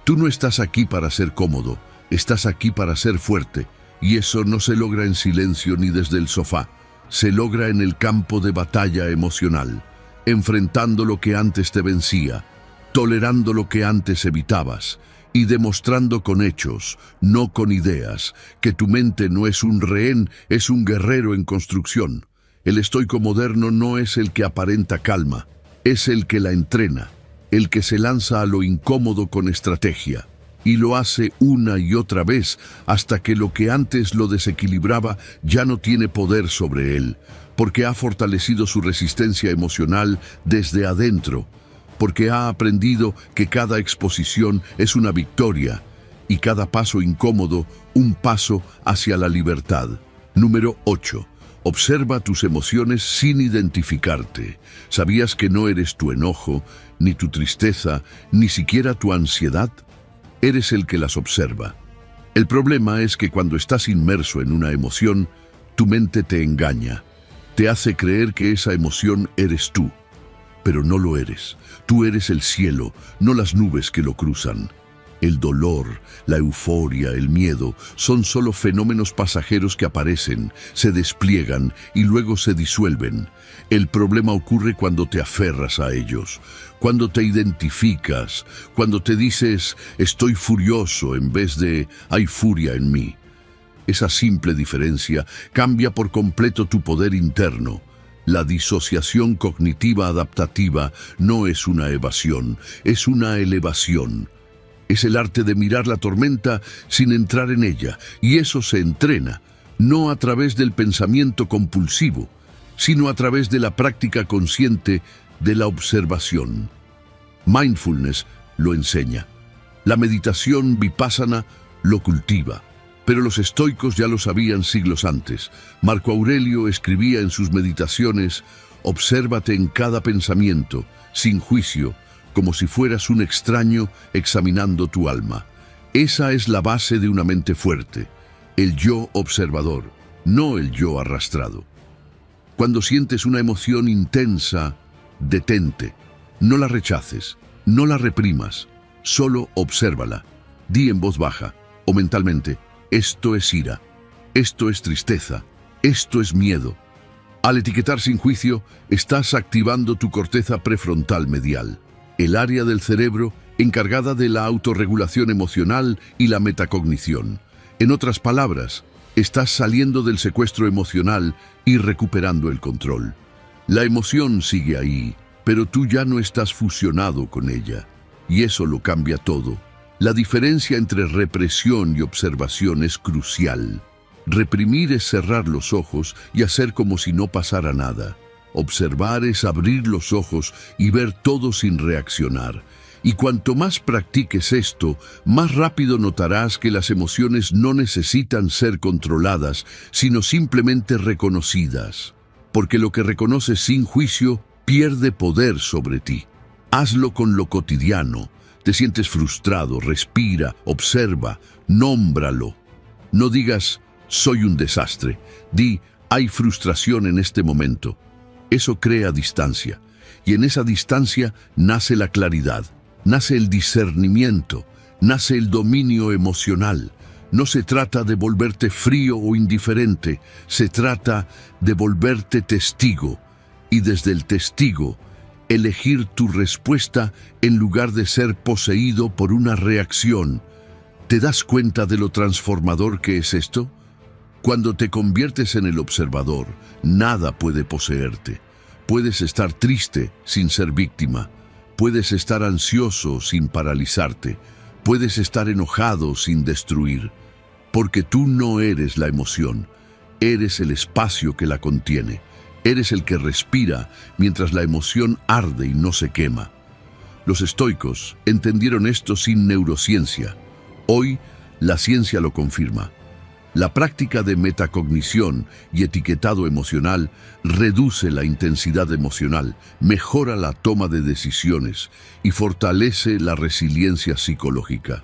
Tú no estás aquí para ser cómodo, estás aquí para ser fuerte, y eso no se logra en silencio ni desde el sofá, se logra en el campo de batalla emocional, enfrentando lo que antes te vencía, tolerando lo que antes evitabas, y demostrando con hechos, no con ideas, que tu mente no es un rehén, es un guerrero en construcción. El estoico moderno no es el que aparenta calma, es el que la entrena, el que se lanza a lo incómodo con estrategia, y lo hace una y otra vez hasta que lo que antes lo desequilibraba ya no tiene poder sobre él, porque ha fortalecido su resistencia emocional desde adentro, porque ha aprendido que cada exposición es una victoria y cada paso incómodo un paso hacia la libertad. Número 8. Observa tus emociones sin identificarte. ¿Sabías que no eres tu enojo, ni tu tristeza, ni siquiera tu ansiedad? Eres el que las observa. El problema es que cuando estás inmerso en una emoción, tu mente te engaña. Te hace creer que esa emoción eres tú, pero no lo eres. Tú eres el cielo, no las nubes que lo cruzan. El dolor, la euforia, el miedo son solo fenómenos pasajeros que aparecen, se despliegan y luego se disuelven. El problema ocurre cuando te aferras a ellos, cuando te identificas, cuando te dices estoy furioso en vez de hay furia en mí. Esa simple diferencia cambia por completo tu poder interno. La disociación cognitiva adaptativa no es una evasión, es una elevación. Es el arte de mirar la tormenta sin entrar en ella, y eso se entrena, no a través del pensamiento compulsivo, sino a través de la práctica consciente de la observación. Mindfulness lo enseña. La meditación vipassana lo cultiva. Pero los estoicos ya lo sabían siglos antes. Marco Aurelio escribía en sus meditaciones: obsérvate en cada pensamiento, sin juicio, como si fueras un extraño examinando tu alma. Esa es la base de una mente fuerte, el yo observador, no el yo arrastrado. Cuando sientes una emoción intensa, detente. No la rechaces, no la reprimas, solo obsérvala. Di en voz baja o mentalmente: esto es ira, esto es tristeza, esto es miedo. Al etiquetar sin juicio, estás activando tu corteza prefrontal medial, el área del cerebro encargada de la autorregulación emocional y la metacognición. En otras palabras, estás saliendo del secuestro emocional y recuperando el control. La emoción sigue ahí, pero tú ya no estás fusionado con ella, y eso lo cambia todo. La diferencia entre represión y observación es crucial. Reprimir es cerrar los ojos y hacer como si no pasara nada. Observar es abrir los ojos y ver todo sin reaccionar. Y cuanto más practiques esto, más rápido notarás que las emociones no necesitan ser controladas, sino simplemente reconocidas. Porque lo que reconoces sin juicio pierde poder sobre ti. Hazlo con lo cotidiano. Te sientes frustrado, respira, observa, nómbralo. No digas soy un desastre. Di hay frustración en este momento. Eso crea distancia, y en esa distancia nace la claridad, nace el discernimiento, nace el dominio emocional. No se trata de volverte frío o indiferente, se trata de volverte testigo, y desde el testigo, elegir tu respuesta en lugar de ser poseído por una reacción. ¿Te das cuenta de lo transformador que es esto? Cuando te conviertes en el observador, nada puede poseerte. Puedes estar triste sin ser víctima. Puedes estar ansioso sin paralizarte. Puedes estar enojado sin destruir. Porque tú no eres la emoción. Eres el espacio que la contiene. Eres el que respira mientras la emoción arde y no se quema. Los estoicos entendieron esto sin neurociencia. Hoy, la ciencia lo confirma. La práctica de metacognición y etiquetado emocional reduce la intensidad emocional, mejora la toma de decisiones y fortalece la resiliencia psicológica.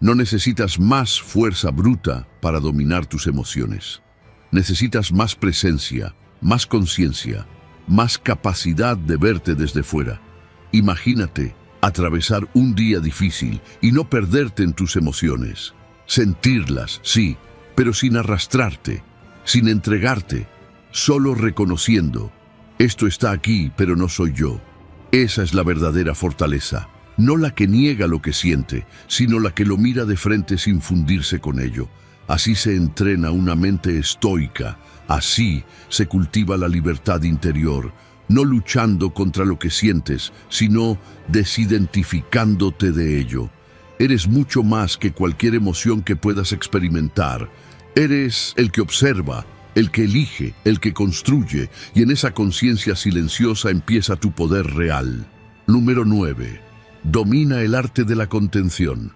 No necesitas más fuerza bruta para dominar tus emociones. Necesitas más presencia, más conciencia, más capacidad de verte desde fuera. Imagínate atravesar un día difícil y no perderte en tus emociones. Sentirlas, sí, pero sin arrastrarte, sin entregarte, solo reconociendo: esto está aquí, pero no soy yo. Esa es la verdadera fortaleza, no la que niega lo que siente, sino la que lo mira de frente sin fundirse con ello. Así se entrena una mente estoica, así se cultiva la libertad interior, no luchando contra lo que sientes, sino desidentificándote de ello. Eres mucho más que cualquier emoción que puedas experimentar. Eres el que observa, el que elige, el que construye, y en esa conciencia silenciosa empieza tu poder real. Número 9. Domina el arte de la contención.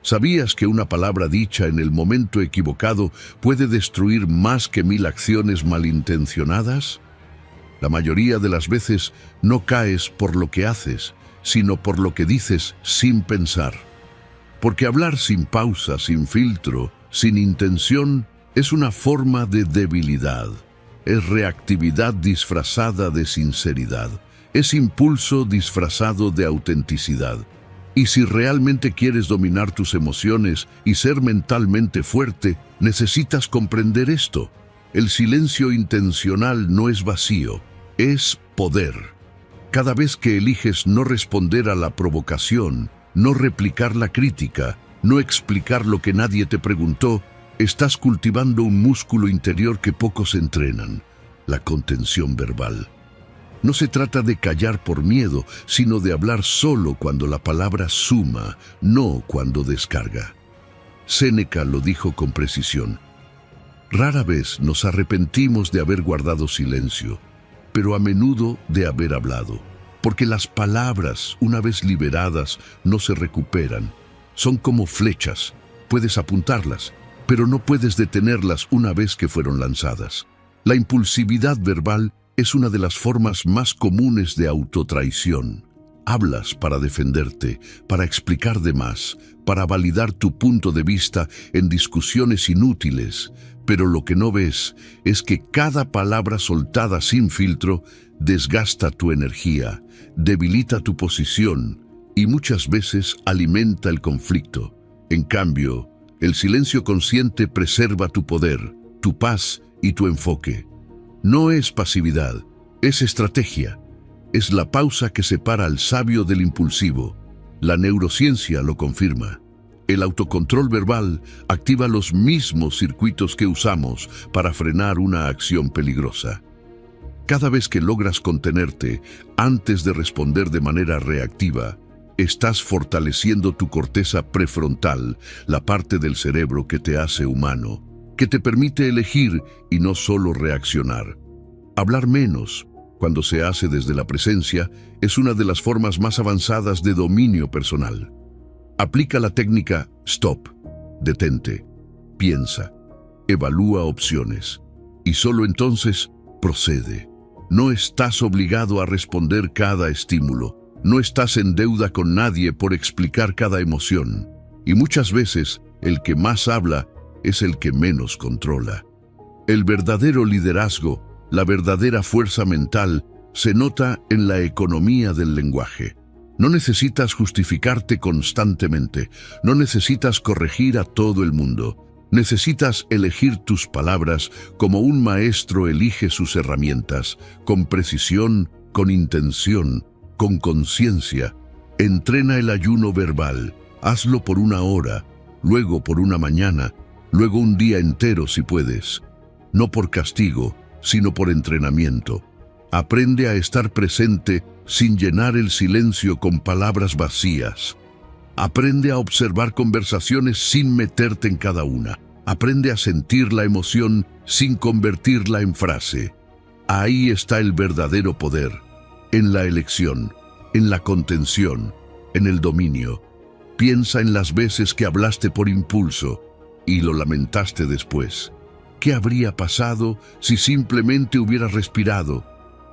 ¿Sabías que una palabra dicha en el momento equivocado puede destruir más que 1000 acciones malintencionadas? La mayoría de las veces no caes por lo que haces, sino por lo que dices sin pensar. Porque hablar sin pausa, sin filtro, sin intención, es una forma de debilidad. Es reactividad disfrazada de sinceridad. Es impulso disfrazado de autenticidad. Y si realmente quieres dominar tus emociones y ser mentalmente fuerte, necesitas comprender esto. El silencio intencional no es vacío, es poder. Cada vez que eliges no responder a la provocación, no replicar la crítica, no explicar lo que nadie te preguntó, estás cultivando un músculo interior que pocos entrenan, la contención verbal. No se trata de callar por miedo, sino de hablar solo cuando la palabra suma, no cuando descarga. Séneca lo dijo con precisión. Rara vez nos arrepentimos de haber guardado silencio, pero a menudo de haber hablado, porque las palabras, una vez liberadas, no se recuperan. Son como flechas, puedes apuntarlas, pero no puedes detenerlas una vez que fueron lanzadas. La impulsividad verbal es una de las formas más comunes de autotraición. Hablas para defenderte, para explicar de más, para validar tu punto de vista en discusiones inútiles, pero lo que no ves es que cada palabra soltada sin filtro desgasta tu energía, debilita tu posición y muchas veces alimenta el conflicto. En cambio, el silencio consciente preserva tu poder, tu paz y tu enfoque. No es pasividad, es estrategia. Es la pausa que separa al sabio del impulsivo. La neurociencia lo confirma. El autocontrol verbal activa los mismos circuitos que usamos para frenar una acción peligrosa. Cada vez que logras contenerte antes de responder de manera reactiva, estás fortaleciendo tu corteza prefrontal, la parte del cerebro que te hace humano, que te permite elegir y no solo reaccionar. Hablar menos, cuando se hace desde la presencia, es una de las formas más avanzadas de dominio personal. Aplica la técnica stop, detente, piensa, evalúa opciones y solo entonces procede. No estás obligado a responder cada estímulo, no estás en deuda con nadie por explicar cada emoción y muchas veces el que más habla es el que menos controla. El verdadero liderazgo, la verdadera fuerza mental, se nota en la economía del lenguaje. No necesitas justificarte constantemente, no necesitas corregir a todo el mundo. Necesitas elegir tus palabras como un maestro elige sus herramientas, con precisión, con intención, con conciencia. Entrena el ayuno verbal, hazlo por 1 hora, luego por 1 mañana, luego un día entero si puedes. No por castigo, sino por entrenamiento. Aprende a estar presente sin llenar el silencio con palabras vacías. Aprende a observar conversaciones sin meterte en cada una. Aprende a sentir la emoción sin convertirla en frase. Ahí está el verdadero poder, en la elección, en la contención, en el dominio. Piensa en las veces que hablaste por impulso y lo lamentaste después. ¿Qué habría pasado si simplemente hubieras respirado?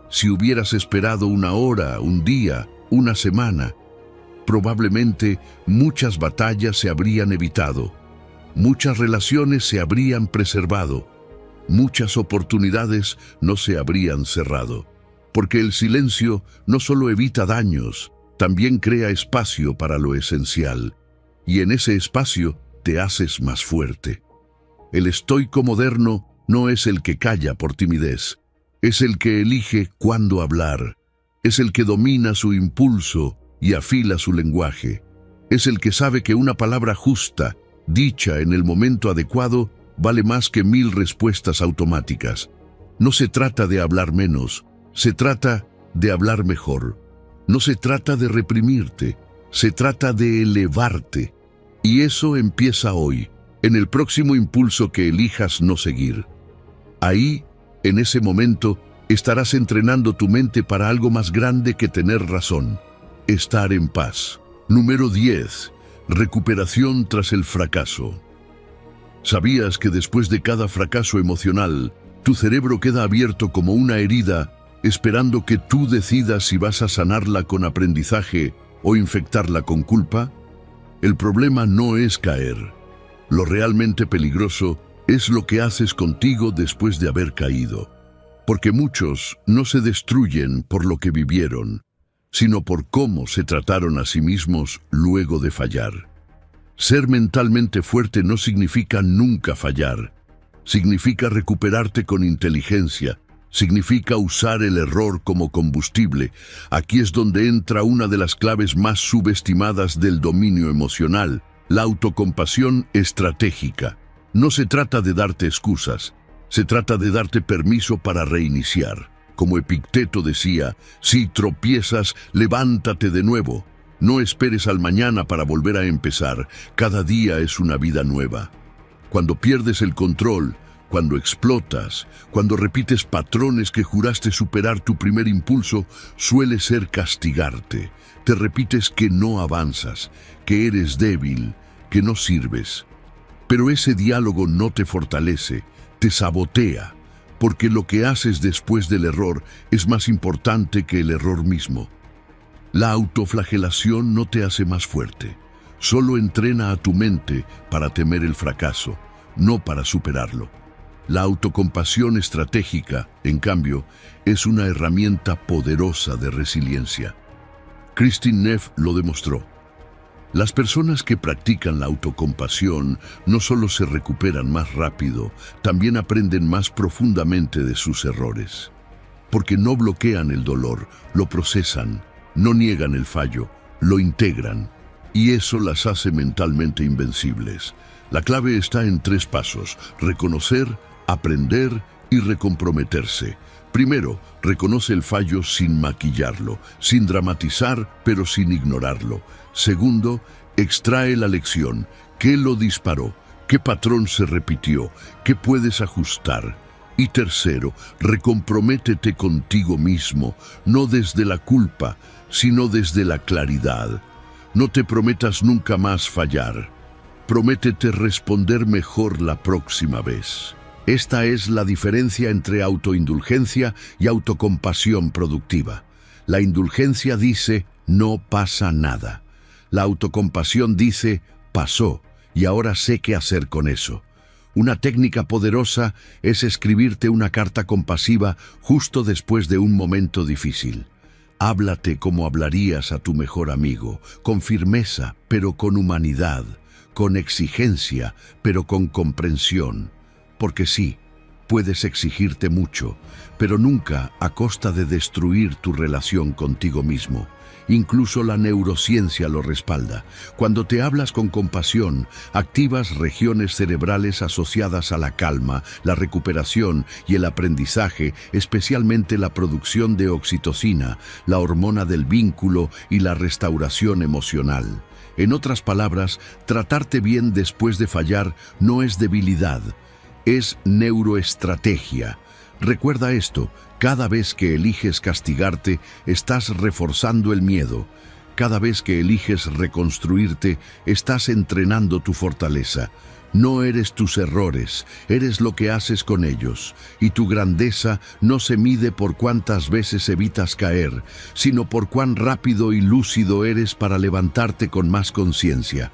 Si hubieras esperado 1 hora, 1 día, 1 semana, probablemente muchas batallas se habrían evitado, muchas relaciones se habrían preservado, muchas oportunidades no se habrían cerrado. Porque el silencio no solo evita daños, también crea espacio para lo esencial, y en ese espacio te haces más fuerte. El estoico moderno no es el que calla por timidez, es el que elige cuándo hablar, es el que domina su impulso y afila su lenguaje, es el que sabe que una palabra justa, dicha en el momento adecuado, vale más que 1000 respuestas automáticas. No se trata de hablar menos, se trata de hablar mejor. No se trata de reprimirte, se trata de elevarte. Y eso empieza hoy, en el próximo impulso que elijas no seguir. Ahí, en ese momento, estarás entrenando tu mente para algo más grande que tener razón: estar en paz. Número 10. Recuperación tras el fracaso. ¿Sabías que después de cada fracaso emocional, tu cerebro queda abierto como una herida, esperando que tú decidas si vas a sanarla con aprendizaje o infectarla con culpa? El problema no es caer. Lo realmente peligroso es lo que haces contigo después de haber caído. Porque muchos no se destruyen por lo que vivieron, sino por cómo se trataron a sí mismos luego de fallar. Ser mentalmente fuerte no significa nunca fallar. Significa recuperarte con inteligencia. Significa usar el error como combustible. Aquí es donde entra una de las claves más subestimadas del dominio emocional: la autocompasión estratégica. No se trata de darte excusas, se trata de darte permiso para reiniciar. Como Epicteto decía, si tropiezas, levántate de nuevo. No esperes al mañana para volver a empezar. Cada día es una vida nueva. Cuando pierdes el control, cuando explotas, cuando repites patrones que juraste superar, tu primer impulso suele ser castigarte. Te repites que no avanzas, que eres débil, que no sirves. Pero ese diálogo no te fortalece, te sabotea, porque lo que haces después del error es más importante que el error mismo. La autoflagelación no te hace más fuerte, solo entrena a tu mente para temer el fracaso, no para superarlo. La autocompasión estratégica, en cambio, es una herramienta poderosa de resiliencia. Kristin Neff lo demostró. Las personas que practican la autocompasión no solo se recuperan más rápido, también aprenden más profundamente de sus errores. Porque no bloquean el dolor, lo procesan, no niegan el fallo, lo integran. Y eso las hace mentalmente invencibles. La clave está en 3 pasos: reconocer, aprender y recomprometerse. Primero, reconoce el fallo sin maquillarlo, sin dramatizar, pero sin ignorarlo. Segundo, extrae la lección. ¿Qué lo disparó? ¿Qué patrón se repitió? ¿Qué puedes ajustar? Y tercero, recomprométete contigo mismo, no desde la culpa, sino desde la claridad. No te prometas nunca más fallar. Prométete responder mejor la próxima vez. Esta es la diferencia entre autoindulgencia y autocompasión productiva. La indulgencia dice, no pasa nada. La autocompasión dice, pasó, y ahora sé qué hacer con eso. Una técnica poderosa es escribirte una carta compasiva justo después de un momento difícil. Háblate como hablarías a tu mejor amigo, con firmeza, pero con humanidad, con exigencia, pero con comprensión. Porque sí, puedes exigirte mucho, pero nunca a costa de destruir tu relación contigo mismo. Incluso la neurociencia lo respalda. Cuando te hablas con compasión, activas regiones cerebrales asociadas a la calma, la recuperación y el aprendizaje, especialmente la producción de oxitocina, la hormona del vínculo y la restauración emocional. En otras palabras, tratarte bien después de fallar no es debilidad, es neuroestrategia. Recuerda esto: cada vez que eliges castigarte, estás reforzando el miedo. Cada vez que eliges reconstruirte, estás entrenando tu fortaleza. No eres tus errores, eres lo que haces con ellos. Y tu grandeza no se mide por cuántas veces evitas caer, sino por cuán rápido y lúcido eres para levantarte con más conciencia.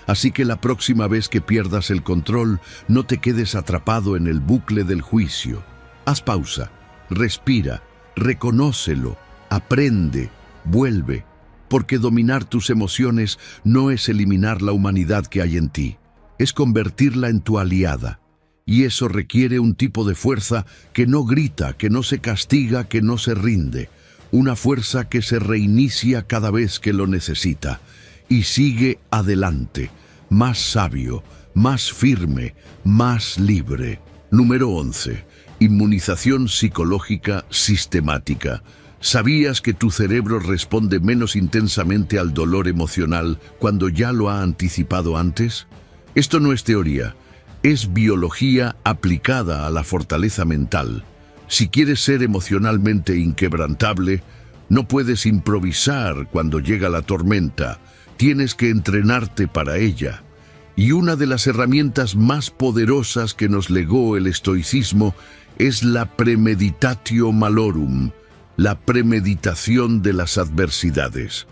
Así que la próxima vez que pierdas el control, no te quedes atrapado en el bucle del juicio. Haz pausa, respira, reconócelo, aprende, vuelve, porque dominar tus emociones no es eliminar la humanidad que hay en ti, es convertirla en tu aliada. Y eso requiere un tipo de fuerza que no grita, que no se castiga, que no se rinde. Una fuerza que se reinicia cada vez que lo necesita y sigue adelante, más sabio, más firme, más libre. Número 11. Inmunización psicológica sistemática. ¿Sabías que tu cerebro responde menos intensamente al dolor emocional cuando ya lo ha anticipado antes? Esto no es teoría, es biología aplicada a la fortaleza mental. Si quieres ser emocionalmente inquebrantable, no puedes improvisar cuando llega la tormenta, tienes que entrenarte para ella. Y una de las herramientas más poderosas que nos legó el estoicismo es la premeditatio malorum, la premeditación de las adversidades.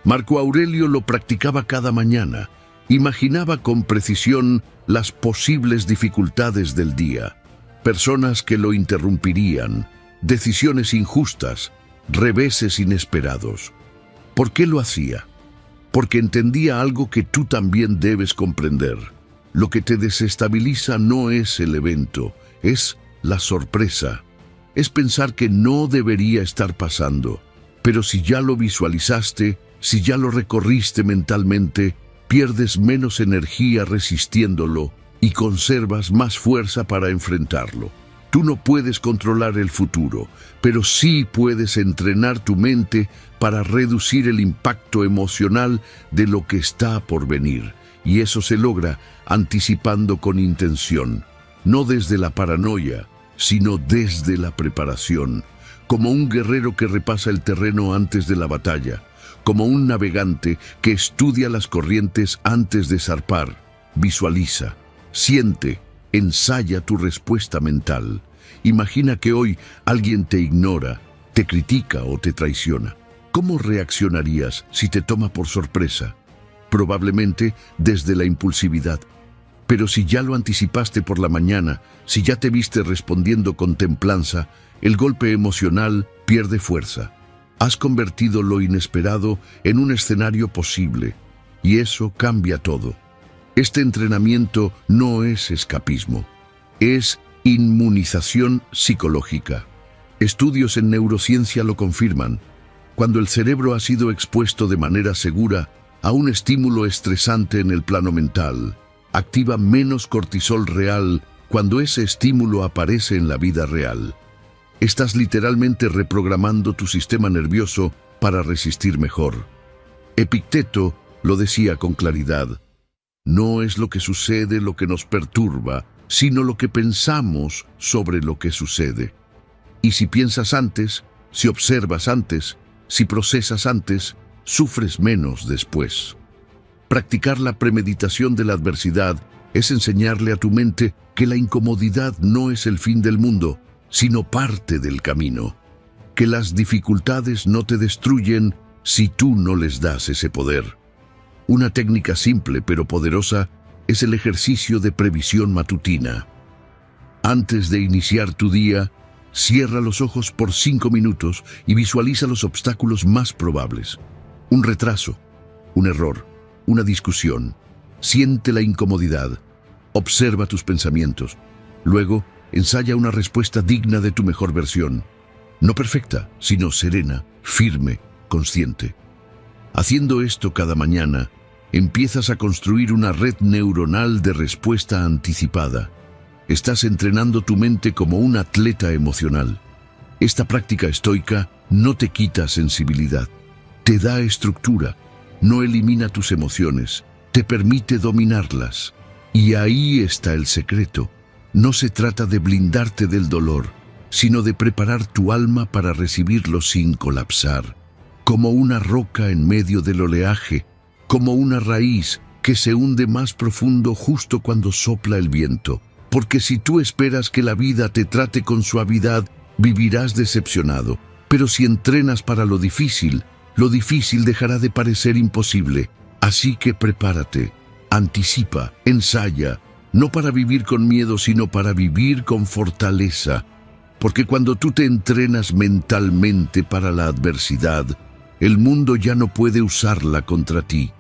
Marco Aurelio lo practicaba cada mañana, imaginaba con precisión las posibles dificultades del día, personas que lo interrumpirían, decisiones injustas, reveses inesperados. ¿Por qué lo hacía? Porque entendía algo que tú también debes comprender. Lo que te desestabiliza no es el evento, es la sorpresa. Es pensar que no debería estar pasando, pero si ya lo visualizaste, si ya lo recorriste mentalmente, pierdes menos energía resistiéndolo y conservas más fuerza para enfrentarlo. Tú no puedes controlar el futuro, pero sí puedes entrenar tu mente para reducir el impacto emocional de lo que está por venir, y eso se logra anticipando con intención, no desde la paranoia, sino desde la preparación, como un guerrero que repasa el terreno antes de la batalla, como un navegante que estudia las corrientes antes de zarpar. Visualiza, siente, ensaya tu respuesta mental. Imagina que hoy alguien te ignora, te critica o te traiciona. ¿Cómo reaccionarías si te toma por sorpresa? Probablemente desde la impulsividad. Pero si ya lo anticipaste por la mañana, si ya te viste respondiendo con templanza, el golpe emocional pierde fuerza. Has convertido lo inesperado en un escenario posible, y eso cambia todo. Este entrenamiento no es escapismo, es inmunización psicológica. Estudios en neurociencia lo confirman. Cuando el cerebro ha sido expuesto de manera segura a un estímulo estresante en el plano mental, activa menos cortisol real cuando ese estímulo aparece en la vida real. Estás literalmente reprogramando tu sistema nervioso para resistir mejor. Epicteto lo decía con claridad: no es lo que sucede lo que nos perturba, sino lo que pensamos sobre lo que sucede. Y si piensas antes, si observas antes, si procesas antes, sufres menos después. Practicar la premeditación de la adversidad es enseñarle a tu mente que la incomodidad no es el fin del mundo, sino parte del camino. Que las dificultades no te destruyen si tú no les das ese poder. Una técnica simple pero poderosa es el ejercicio de previsión matutina. Antes de iniciar tu día, cierra los ojos por 5 minutos y visualiza los obstáculos más probables. Un retraso, un error, una discusión. Siente la incomodidad. Observa tus pensamientos. Luego, ensaya una respuesta digna de tu mejor versión. No perfecta, sino serena, firme, consciente. Haciendo esto cada mañana, empiezas a construir una red neuronal de respuesta anticipada. Estás entrenando tu mente como un atleta emocional. Esta práctica estoica no te quita sensibilidad, te da estructura, no elimina tus emociones, te permite dominarlas. Y ahí está el secreto. No se trata de blindarte del dolor, sino de preparar tu alma para recibirlo sin colapsar, como una roca en medio del oleaje, como una raíz que se hunde más profundo justo cuando sopla el viento. Porque si tú esperas que la vida te trate con suavidad, vivirás decepcionado. Pero si entrenas para lo difícil dejará de parecer imposible. Así que prepárate, anticipa, ensaya, no para vivir con miedo, sino para vivir con fortaleza. Porque cuando tú te entrenas mentalmente para la adversidad, el mundo ya no puede usarla contra ti.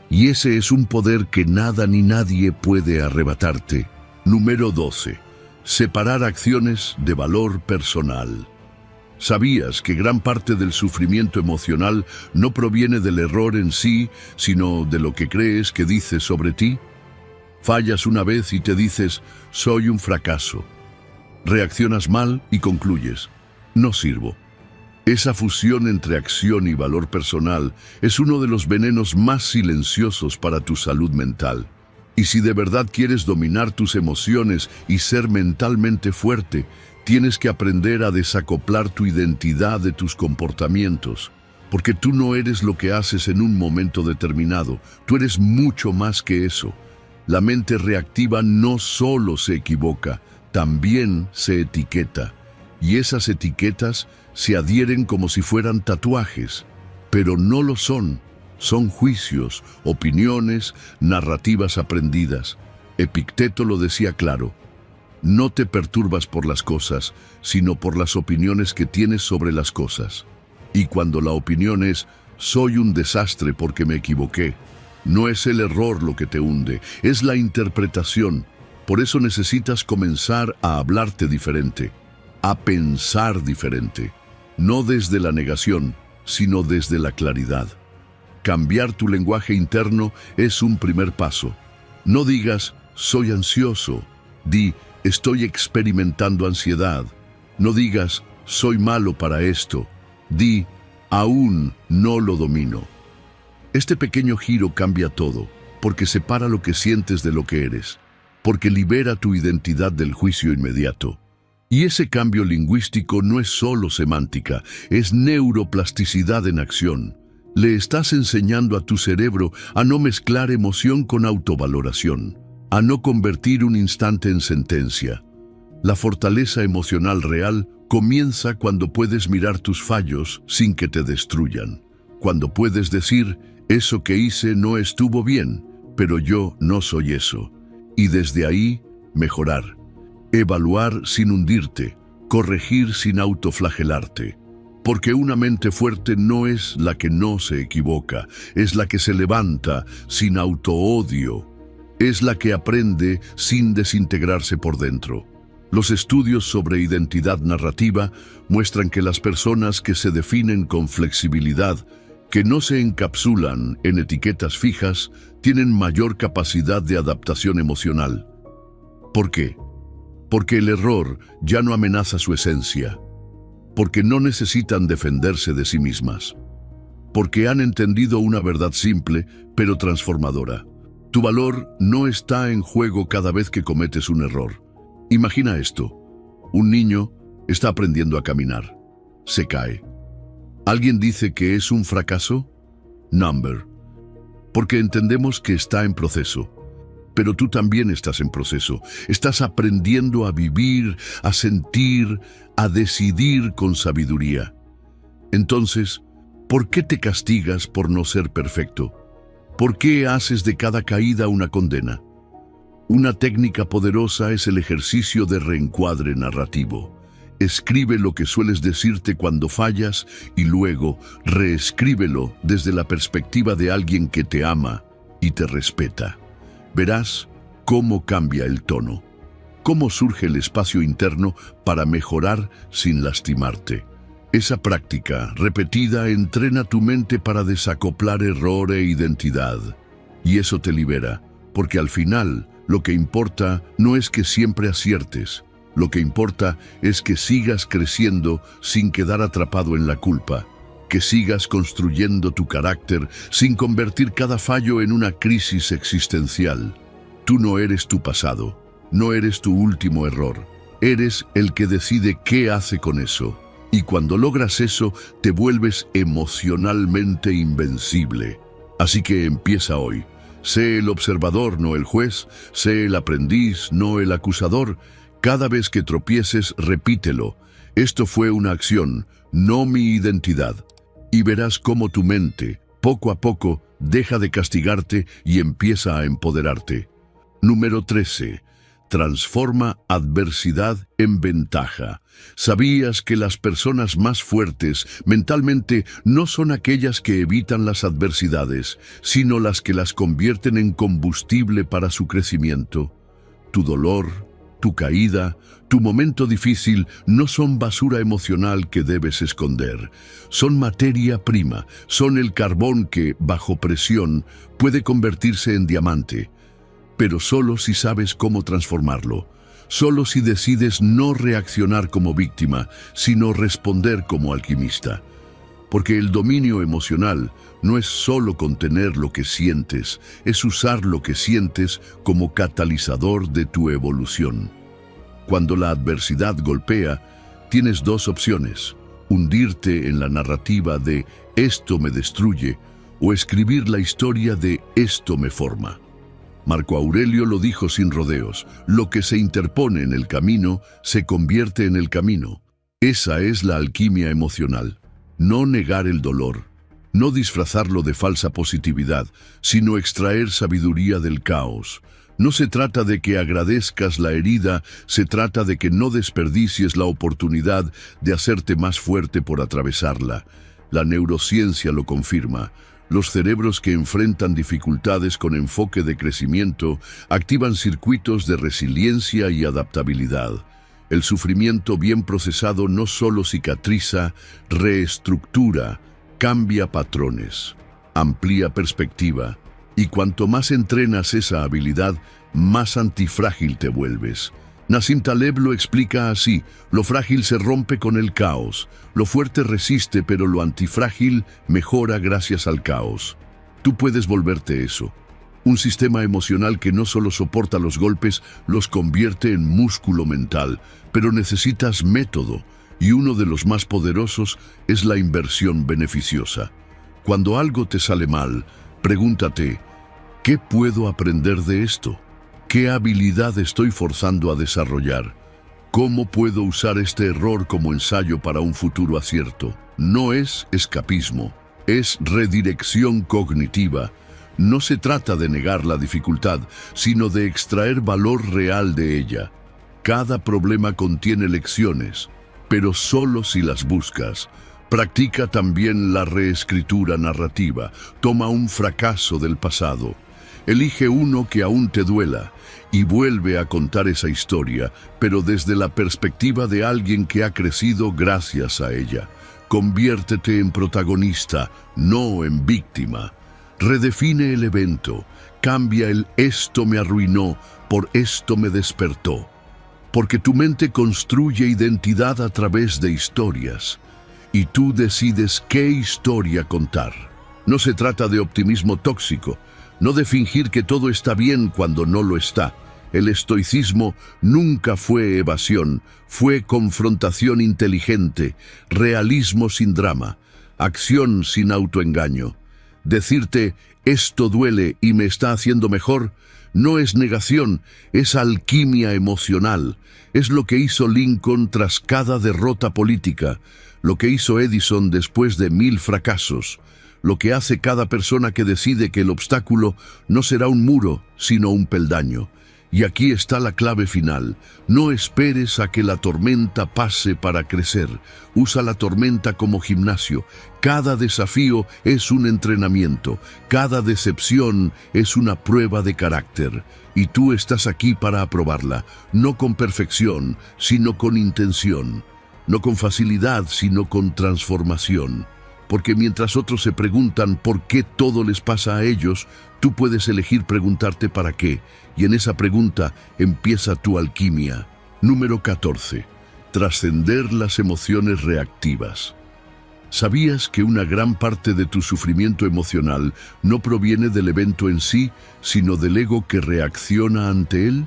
Y ese es un poder que nada ni nadie puede arrebatarte. Número 12. Separar acciones de valor personal. ¿Sabías que gran parte del sufrimiento emocional no proviene del error en sí, sino de lo que crees que dices sobre ti? Fallas una vez y te dices, soy un fracaso. Reaccionas mal y concluyes, no sirvo. Esa fusión entre acción y valor personal es uno de los venenos más silenciosos para tu salud mental. Y si de verdad quieres dominar tus emociones y ser mentalmente fuerte, tienes que aprender a desacoplar tu identidad de tus comportamientos. Porque tú no eres lo que haces en un momento determinado, tú eres mucho más que eso. La mente reactiva no solo se equivoca, también se etiqueta. Y esas etiquetas se adhieren como si fueran tatuajes, pero no lo son. Son juicios, opiniones, narrativas aprendidas. Epicteto lo decía claro: no te perturbas por las cosas, sino por las opiniones que tienes sobre las cosas. Y cuando la opinión es, soy un desastre porque me equivoqué, no es el error lo que te hunde, es la interpretación. Por eso necesitas comenzar a hablarte diferente, a pensar diferente. No desde la negación, sino desde la claridad. Cambiar tu lenguaje interno es un primer paso. No digas, soy ansioso. Di, estoy experimentando ansiedad. No digas, soy malo para esto. Di, aún no lo domino. Este pequeño giro cambia todo, porque separa lo que sientes de lo que eres, porque libera tu identidad del juicio inmediato. Y ese cambio lingüístico no es solo semántica, es neuroplasticidad en acción. Le estás enseñando a tu cerebro a no mezclar emoción con autovaloración, a no convertir un instante en sentencia. La fortaleza emocional real comienza cuando puedes mirar tus fallos sin que te destruyan. Cuando puedes decir, eso que hice no estuvo bien, pero yo no soy eso. Y desde ahí, mejorar. Evaluar sin hundirte, corregir sin autoflagelarte. Porque una mente fuerte no es la que no se equivoca, es la que se levanta sin autoodio, es la que aprende sin desintegrarse por dentro. Los estudios sobre identidad narrativa muestran que las personas que se definen con flexibilidad, que no se encapsulan en etiquetas fijas, tienen mayor capacidad de adaptación emocional. ¿Por qué? Porque el error ya no amenaza su esencia, porque no necesitan defenderse de sí mismas, porque han entendido una verdad simple, pero transformadora. Tu valor no está en juego cada vez que cometes un error. Imagina esto: un niño está aprendiendo a caminar, se cae. ¿Alguien dice que es un fracaso? Number. Porque entendemos que está en proceso. Pero tú también estás en proceso. Estás aprendiendo a vivir, a sentir, a decidir con sabiduría. Entonces, ¿por qué te castigas por no ser perfecto? ¿Por qué haces de cada caída una condena? Una técnica poderosa es el ejercicio de reencuadre narrativo. Escribe lo que sueles decirte cuando fallas y luego reescríbelo desde la perspectiva de alguien que te ama y te respeta. Verás cómo cambia el tono, cómo surge el espacio interno para mejorar sin lastimarte. Esa práctica repetida entrena tu mente para desacoplar error e identidad. Y eso te libera, porque al final lo que importa no es que siempre aciertes. Lo que importa es que sigas creciendo sin quedar atrapado en la culpa, que sigas construyendo tu carácter sin convertir cada fallo en una crisis existencial. Tú no eres tu pasado, no eres tu último error, eres el que decide qué hace con eso. Y cuando logras eso, te vuelves emocionalmente invencible. Así que empieza hoy. Sé el observador, no el juez, sé el aprendiz, no el acusador. Cada vez que tropieces, repítelo. Esto fue una acción, no mi identidad. Y verás cómo tu mente, poco a poco, deja de castigarte y empieza a empoderarte. Número 13. Transforma adversidad en ventaja. ¿Sabías que las personas más fuertes mentalmente no son aquellas que evitan las adversidades, sino las que las convierten en combustible para su crecimiento? Tu dolor, tu caída, tu momento difícil no son basura emocional que debes esconder. Son materia prima, son el carbón que, bajo presión, puede convertirse en diamante. Pero solo si sabes cómo transformarlo. solo si decides no reaccionar como víctima, sino responder como alquimista. Porque el dominio emocional no es solo contener lo que sientes, es usar lo que sientes como catalizador de tu evolución. Cuando la adversidad golpea, tienes dos opciones: hundirte en la narrativa de «esto me destruye» o escribir la historia de «esto me forma». Marco Aurelio lo dijo sin rodeos: lo que se interpone en el camino se convierte en el camino. Esa es la alquimia emocional. No negar el dolor, no disfrazarlo de falsa positividad, sino extraer sabiduría del caos. No se trata de que agradezcas la herida, se trata de que no desperdicies la oportunidad de hacerte más fuerte por atravesarla. La neurociencia lo confirma. Los cerebros que enfrentan dificultades con enfoque de crecimiento activan circuitos de resiliencia y adaptabilidad. El sufrimiento bien procesado no solo cicatriza, reestructura, cambia patrones, amplía perspectiva, y cuanto más entrenas esa habilidad, más antifrágil te vuelves. Nassim Taleb lo explica así: lo frágil se rompe con el caos, lo fuerte resiste, pero lo antifrágil mejora gracias al caos. Tú puedes volverte eso. Un sistema emocional que no solo soporta los golpes, los convierte en músculo mental, pero necesitas método, y uno de los más poderosos es la inversión beneficiosa. Cuando algo te sale mal, pregúntate: ¿qué puedo aprender de esto? ¿Qué habilidad estoy forzando a desarrollar? ¿Cómo puedo usar este error como ensayo para un futuro acierto? No es escapismo, es redirección cognitiva. No se trata de negar la dificultad, sino de extraer valor real de ella. Cada problema contiene lecciones, pero solo si las buscas. Practica también la reescritura narrativa. Toma un fracaso del pasado. Elige uno que aún te duela y vuelve a contar esa historia, pero desde la perspectiva de alguien que ha crecido gracias a ella. Conviértete en protagonista, no en víctima. Redefine el evento. Cambia el «esto me arruinó» por «esto me despertó». Porque tu mente construye identidad a través de historias, y tú decides qué historia contar. No se trata de optimismo tóxico, no de fingir que todo está bien cuando no lo está. El estoicismo nunca fue evasión, fue confrontación inteligente, realismo sin drama, acción sin autoengaño. Decirte «esto duele y me está haciendo mejor» no es negación, es alquimia emocional. Es lo que hizo Lincoln tras cada derrota política, lo que hizo Edison después de 1000 fracasos, lo que hace cada persona que decide que el obstáculo no será un muro, sino un peldaño. Y aquí está la clave final: no esperes a que la tormenta pase para crecer. Usa la tormenta como gimnasio. Cada desafío es un entrenamiento, cada decepción es una prueba de carácter. Y tú estás aquí para aprobarla, no con perfección, sino con intención. No con facilidad, sino con transformación. Porque mientras otros se preguntan por qué todo les pasa a ellos, tú puedes elegir preguntarte para qué. Y en esa pregunta empieza tu alquimia. Número 14. Trascender las emociones reactivas. ¿Sabías que una gran parte de tu sufrimiento emocional no proviene del evento en sí, sino del ego que reacciona ante él?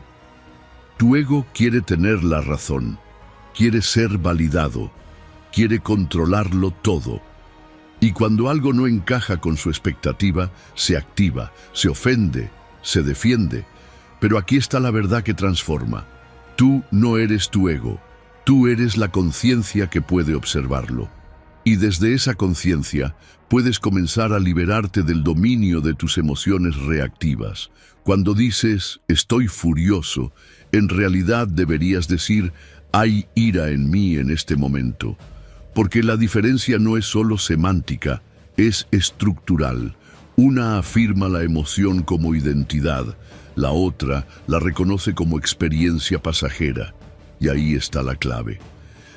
Tu ego quiere tener la razón, quiere ser validado, quiere controlarlo todo. Y cuando algo no encaja con su expectativa, se activa, se ofende, se defiende. Pero aquí está la verdad que transforma. Tú no eres tu ego, tú eres la conciencia que puede observarlo. Y desde esa conciencia puedes comenzar a liberarte del dominio de tus emociones reactivas. Cuando dices «estoy furioso», en realidad deberías decir «hay ira en mí en este momento». Porque la diferencia no es solo semántica, es estructural. Una afirma la emoción como identidad, la otra la reconoce como experiencia pasajera. Y ahí está la clave.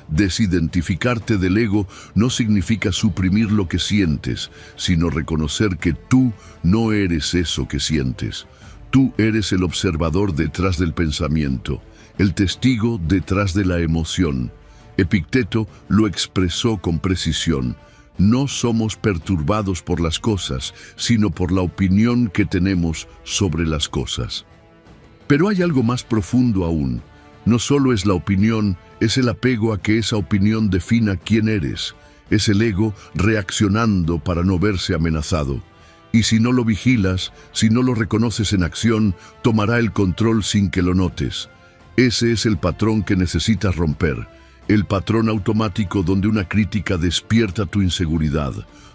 Desidentificarte del ego no significa suprimir lo que sientes, sino reconocer que tú no eres eso que sientes. Tú eres el observador detrás del pensamiento, el testigo detrás de la emoción. Epicteto lo expresó con precisión. No somos perturbados por las cosas, sino por la opinión que tenemos sobre las cosas. Pero hay algo más profundo aún. No solo es la opinión, es el apego a que esa opinión defina quién eres. Es el ego reaccionando para no verse amenazado. Y si no lo vigilas, si no lo reconoces en acción, tomará el control sin que lo notes. Ese es el patrón que necesitas romper. El patrón automático donde una crítica despierta tu inseguridad,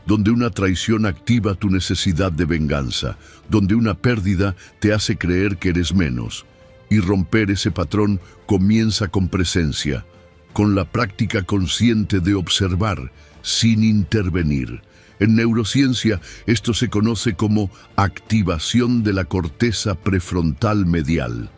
donde una traición activa tu necesidad de venganza, donde una pérdida te hace creer que eres menos. Y romper ese patrón comienza con presencia, con la práctica consciente de observar, sin intervenir. En neurociencia, esto se conoce como activación de la corteza prefrontal medial,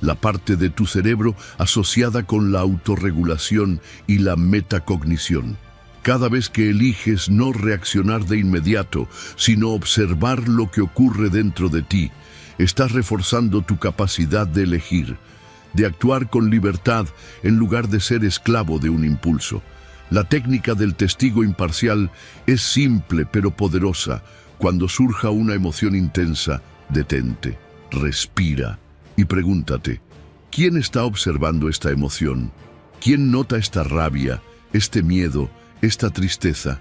la parte de tu cerebro asociada con la autorregulación y la metacognición. Cada vez que eliges no reaccionar de inmediato, sino observar lo que ocurre dentro de ti, estás reforzando tu capacidad de elegir, de actuar con libertad en lugar de ser esclavo de un impulso. La técnica del testigo imparcial es simple pero poderosa. Cuando surja una emoción intensa, detente, respira y pregúntate, ¿quién está observando esta emoción? ¿Quién nota esta rabia, este miedo, esta tristeza?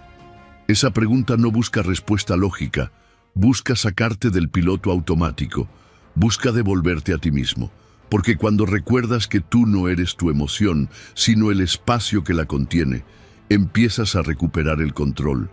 Esa pregunta no busca respuesta lógica, busca sacarte del piloto automático, busca devolverte a ti mismo. Porque cuando recuerdas que tú no eres tu emoción, sino el espacio que la contiene, empiezas a recuperar el control.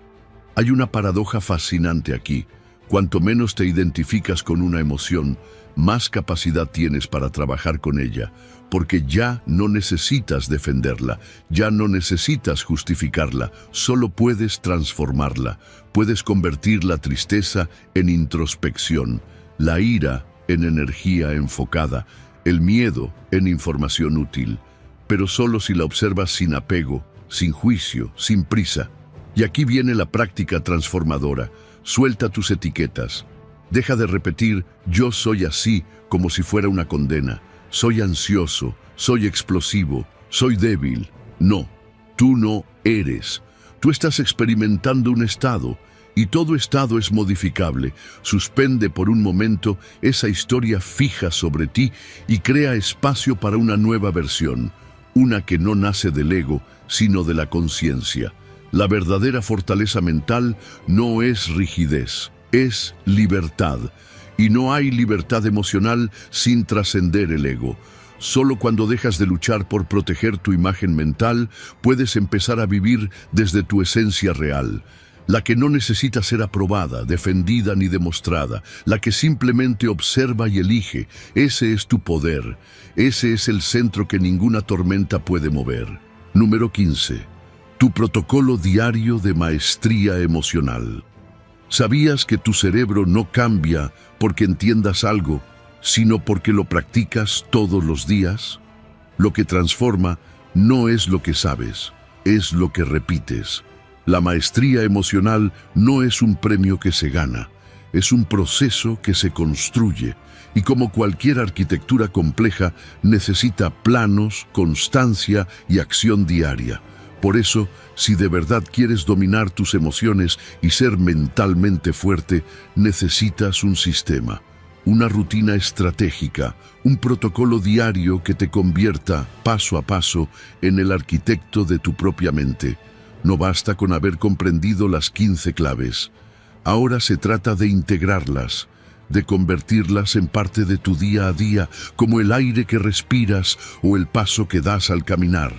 Hay una paradoja fascinante aquí. Cuanto menos te identificas con una emoción, más capacidad tienes para trabajar con ella, porque ya no necesitas defenderla, ya no necesitas justificarla, solo puedes transformarla. Puedes convertir la tristeza en introspección, la ira en energía enfocada, el miedo en información útil, pero solo si la observas sin apego, sin juicio, sin prisa. Y aquí viene la práctica transformadora. Suelta tus etiquetas. Deja de repetir, yo soy así, como si fuera una condena. Soy ansioso, soy explosivo, soy débil. No, tú no eres. Tú estás experimentando un estado, y todo estado es modificable. Suspende por un momento esa historia fija sobre ti y crea espacio para una nueva versión, una que no nace del ego, sino de la conciencia. La verdadera fortaleza mental no es rigidez, es libertad. Y no hay libertad emocional sin trascender el ego. Solo cuando dejas de luchar por proteger tu imagen mental, puedes empezar a vivir desde tu esencia real. La que no necesita ser aprobada, defendida ni demostrada, la que simplemente observa y elige. Ese es tu poder, ese es el centro que ninguna tormenta puede mover. Número 15. Tu protocolo diario de maestría emocional. ¿Sabías que tu cerebro no cambia porque entiendas algo, sino porque lo practicas todos los días? Lo que transforma no es lo que sabes, es lo que repites. La maestría emocional no es un premio que se gana, es un proceso que se construye y como cualquier arquitectura compleja necesita planos, constancia y acción diaria. Por eso, si de verdad quieres dominar tus emociones y ser mentalmente fuerte, necesitas un sistema, una rutina estratégica, un protocolo diario que te convierta, paso a paso, en el arquitecto de tu propia mente. No basta con haber comprendido las 15 claves. Ahora se trata de integrarlas, de convertirlas en parte de tu día a día, como el aire que respiras o el paso que das al caminar.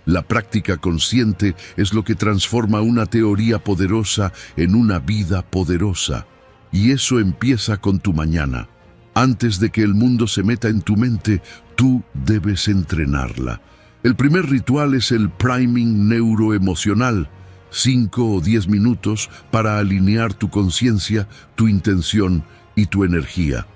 La práctica consciente es lo que transforma una teoría poderosa en una vida poderosa. Y eso empieza con tu mañana. Antes de que el mundo se meta en tu mente, tú debes entrenarla. El primer ritual es el priming neuroemocional, 5 o 10 minutos para alinear tu conciencia, tu intención y tu energía.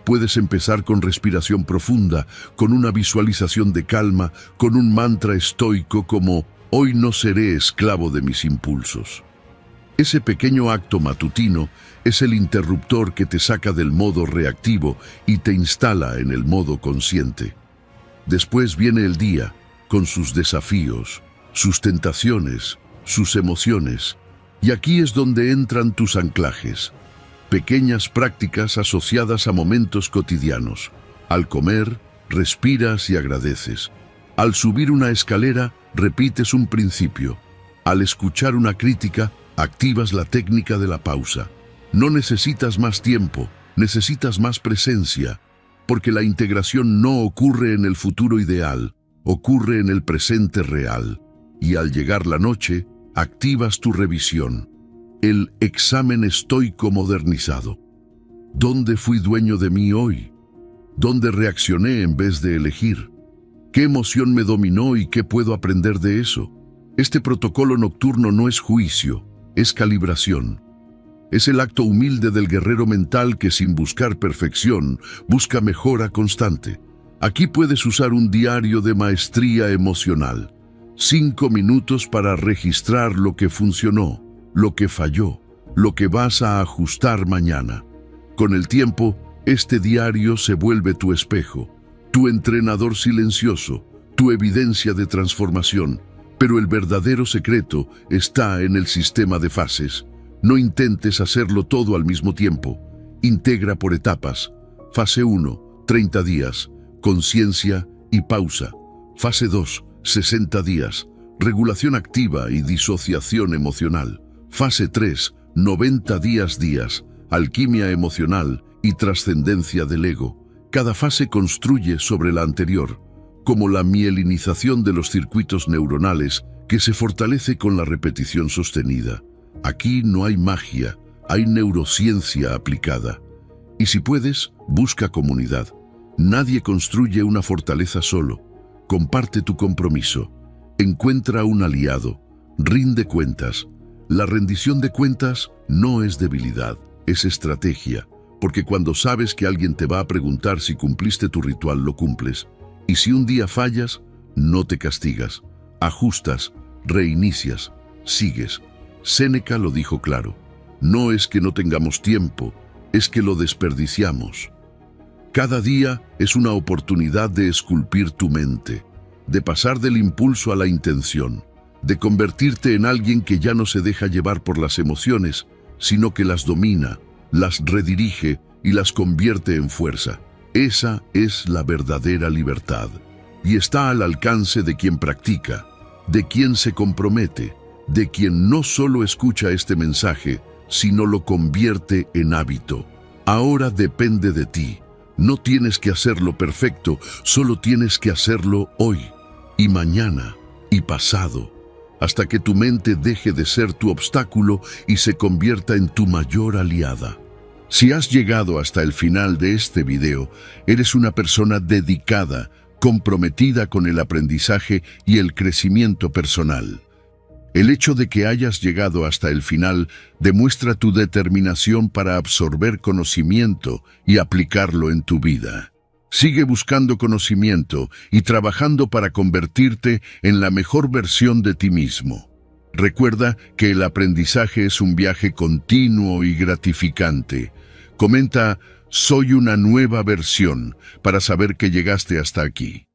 Puedes empezar con respiración profunda, con una visualización de calma, con un mantra estoico como «Hoy no seré esclavo de mis impulsos». Ese pequeño acto matutino es el interruptor que te saca del modo reactivo y te instala en el modo consciente. Después viene el día, con sus desafíos, sus tentaciones, sus emociones. Y aquí es donde entran tus anclajes. Pequeñas prácticas asociadas a momentos cotidianos. Al comer, respiras y agradeces. Al subir una escalera, repites un principio. Al escuchar una crítica, activas la técnica de la pausa. No necesitas más tiempo, necesitas más presencia, porque la integración no ocurre en el futuro ideal, ocurre en el presente real. Y al llegar la noche, activas tu revisión. El examen estoico modernizado. ¿Dónde fui dueño de mí hoy? ¿Dónde reaccioné en vez de elegir? ¿Qué emoción me dominó y qué puedo aprender de eso? Este protocolo nocturno no es juicio, es calibración. Es el acto humilde del guerrero mental que sin buscar perfección, busca mejora constante. Aquí puedes usar un diario de maestría emocional. 5 minutos para registrar lo que funcionó, lo que falló, lo que vas a ajustar mañana. Con el tiempo, este diario se vuelve tu espejo, tu entrenador silencioso, tu evidencia de transformación. Pero el verdadero secreto está en el sistema de fases. No intentes hacerlo todo al mismo tiempo. Integra por etapas. Fase 1, 30 días, conciencia y pausa. Fase 2, 60 días, regulación activa y disociación emocional. Fase 3, 90 días, alquimia emocional y trascendencia del ego. Cada fase construye sobre la anterior, como la mielinización de los circuitos neuronales que se fortalece con la repetición sostenida. Aquí no hay magia, hay neurociencia aplicada. Y si puedes, busca comunidad. Nadie construye una fortaleza solo. Comparte tu compromiso. Encuentra un aliado. Rinde cuentas. La rendición de cuentas no es debilidad, es estrategia. Porque cuando sabes que alguien te va a preguntar si cumpliste tu ritual, lo cumples. Y si un día fallas, no te castigas. Ajustas, reinicias, sigues. Séneca lo dijo claro. No es que no tengamos tiempo, es que lo desperdiciamos. Cada día es una oportunidad de esculpir tu mente, de pasar del impulso a la intención, de convertirte en alguien que ya no se deja llevar por las emociones, sino que las domina, las redirige y las convierte en fuerza. Esa es la verdadera libertad, y está al alcance de quien practica, de quien se compromete, de quien no solo escucha este mensaje, sino lo convierte en hábito. Ahora depende de ti. No tienes que hacerlo perfecto, solo tienes que hacerlo hoy, y mañana, y pasado, hasta que tu mente deje de ser tu obstáculo y se convierta en tu mayor aliada. Si has llegado hasta el final de este video, eres una persona dedicada, comprometida con el aprendizaje y el crecimiento personal. El hecho de que hayas llegado hasta el final demuestra tu determinación para absorber conocimiento y aplicarlo en tu vida. Sigue buscando conocimiento y trabajando para convertirte en la mejor versión de ti mismo. Recuerda que el aprendizaje es un viaje continuo y gratificante. Comenta "Soy una nueva versión" para saber que llegaste hasta aquí.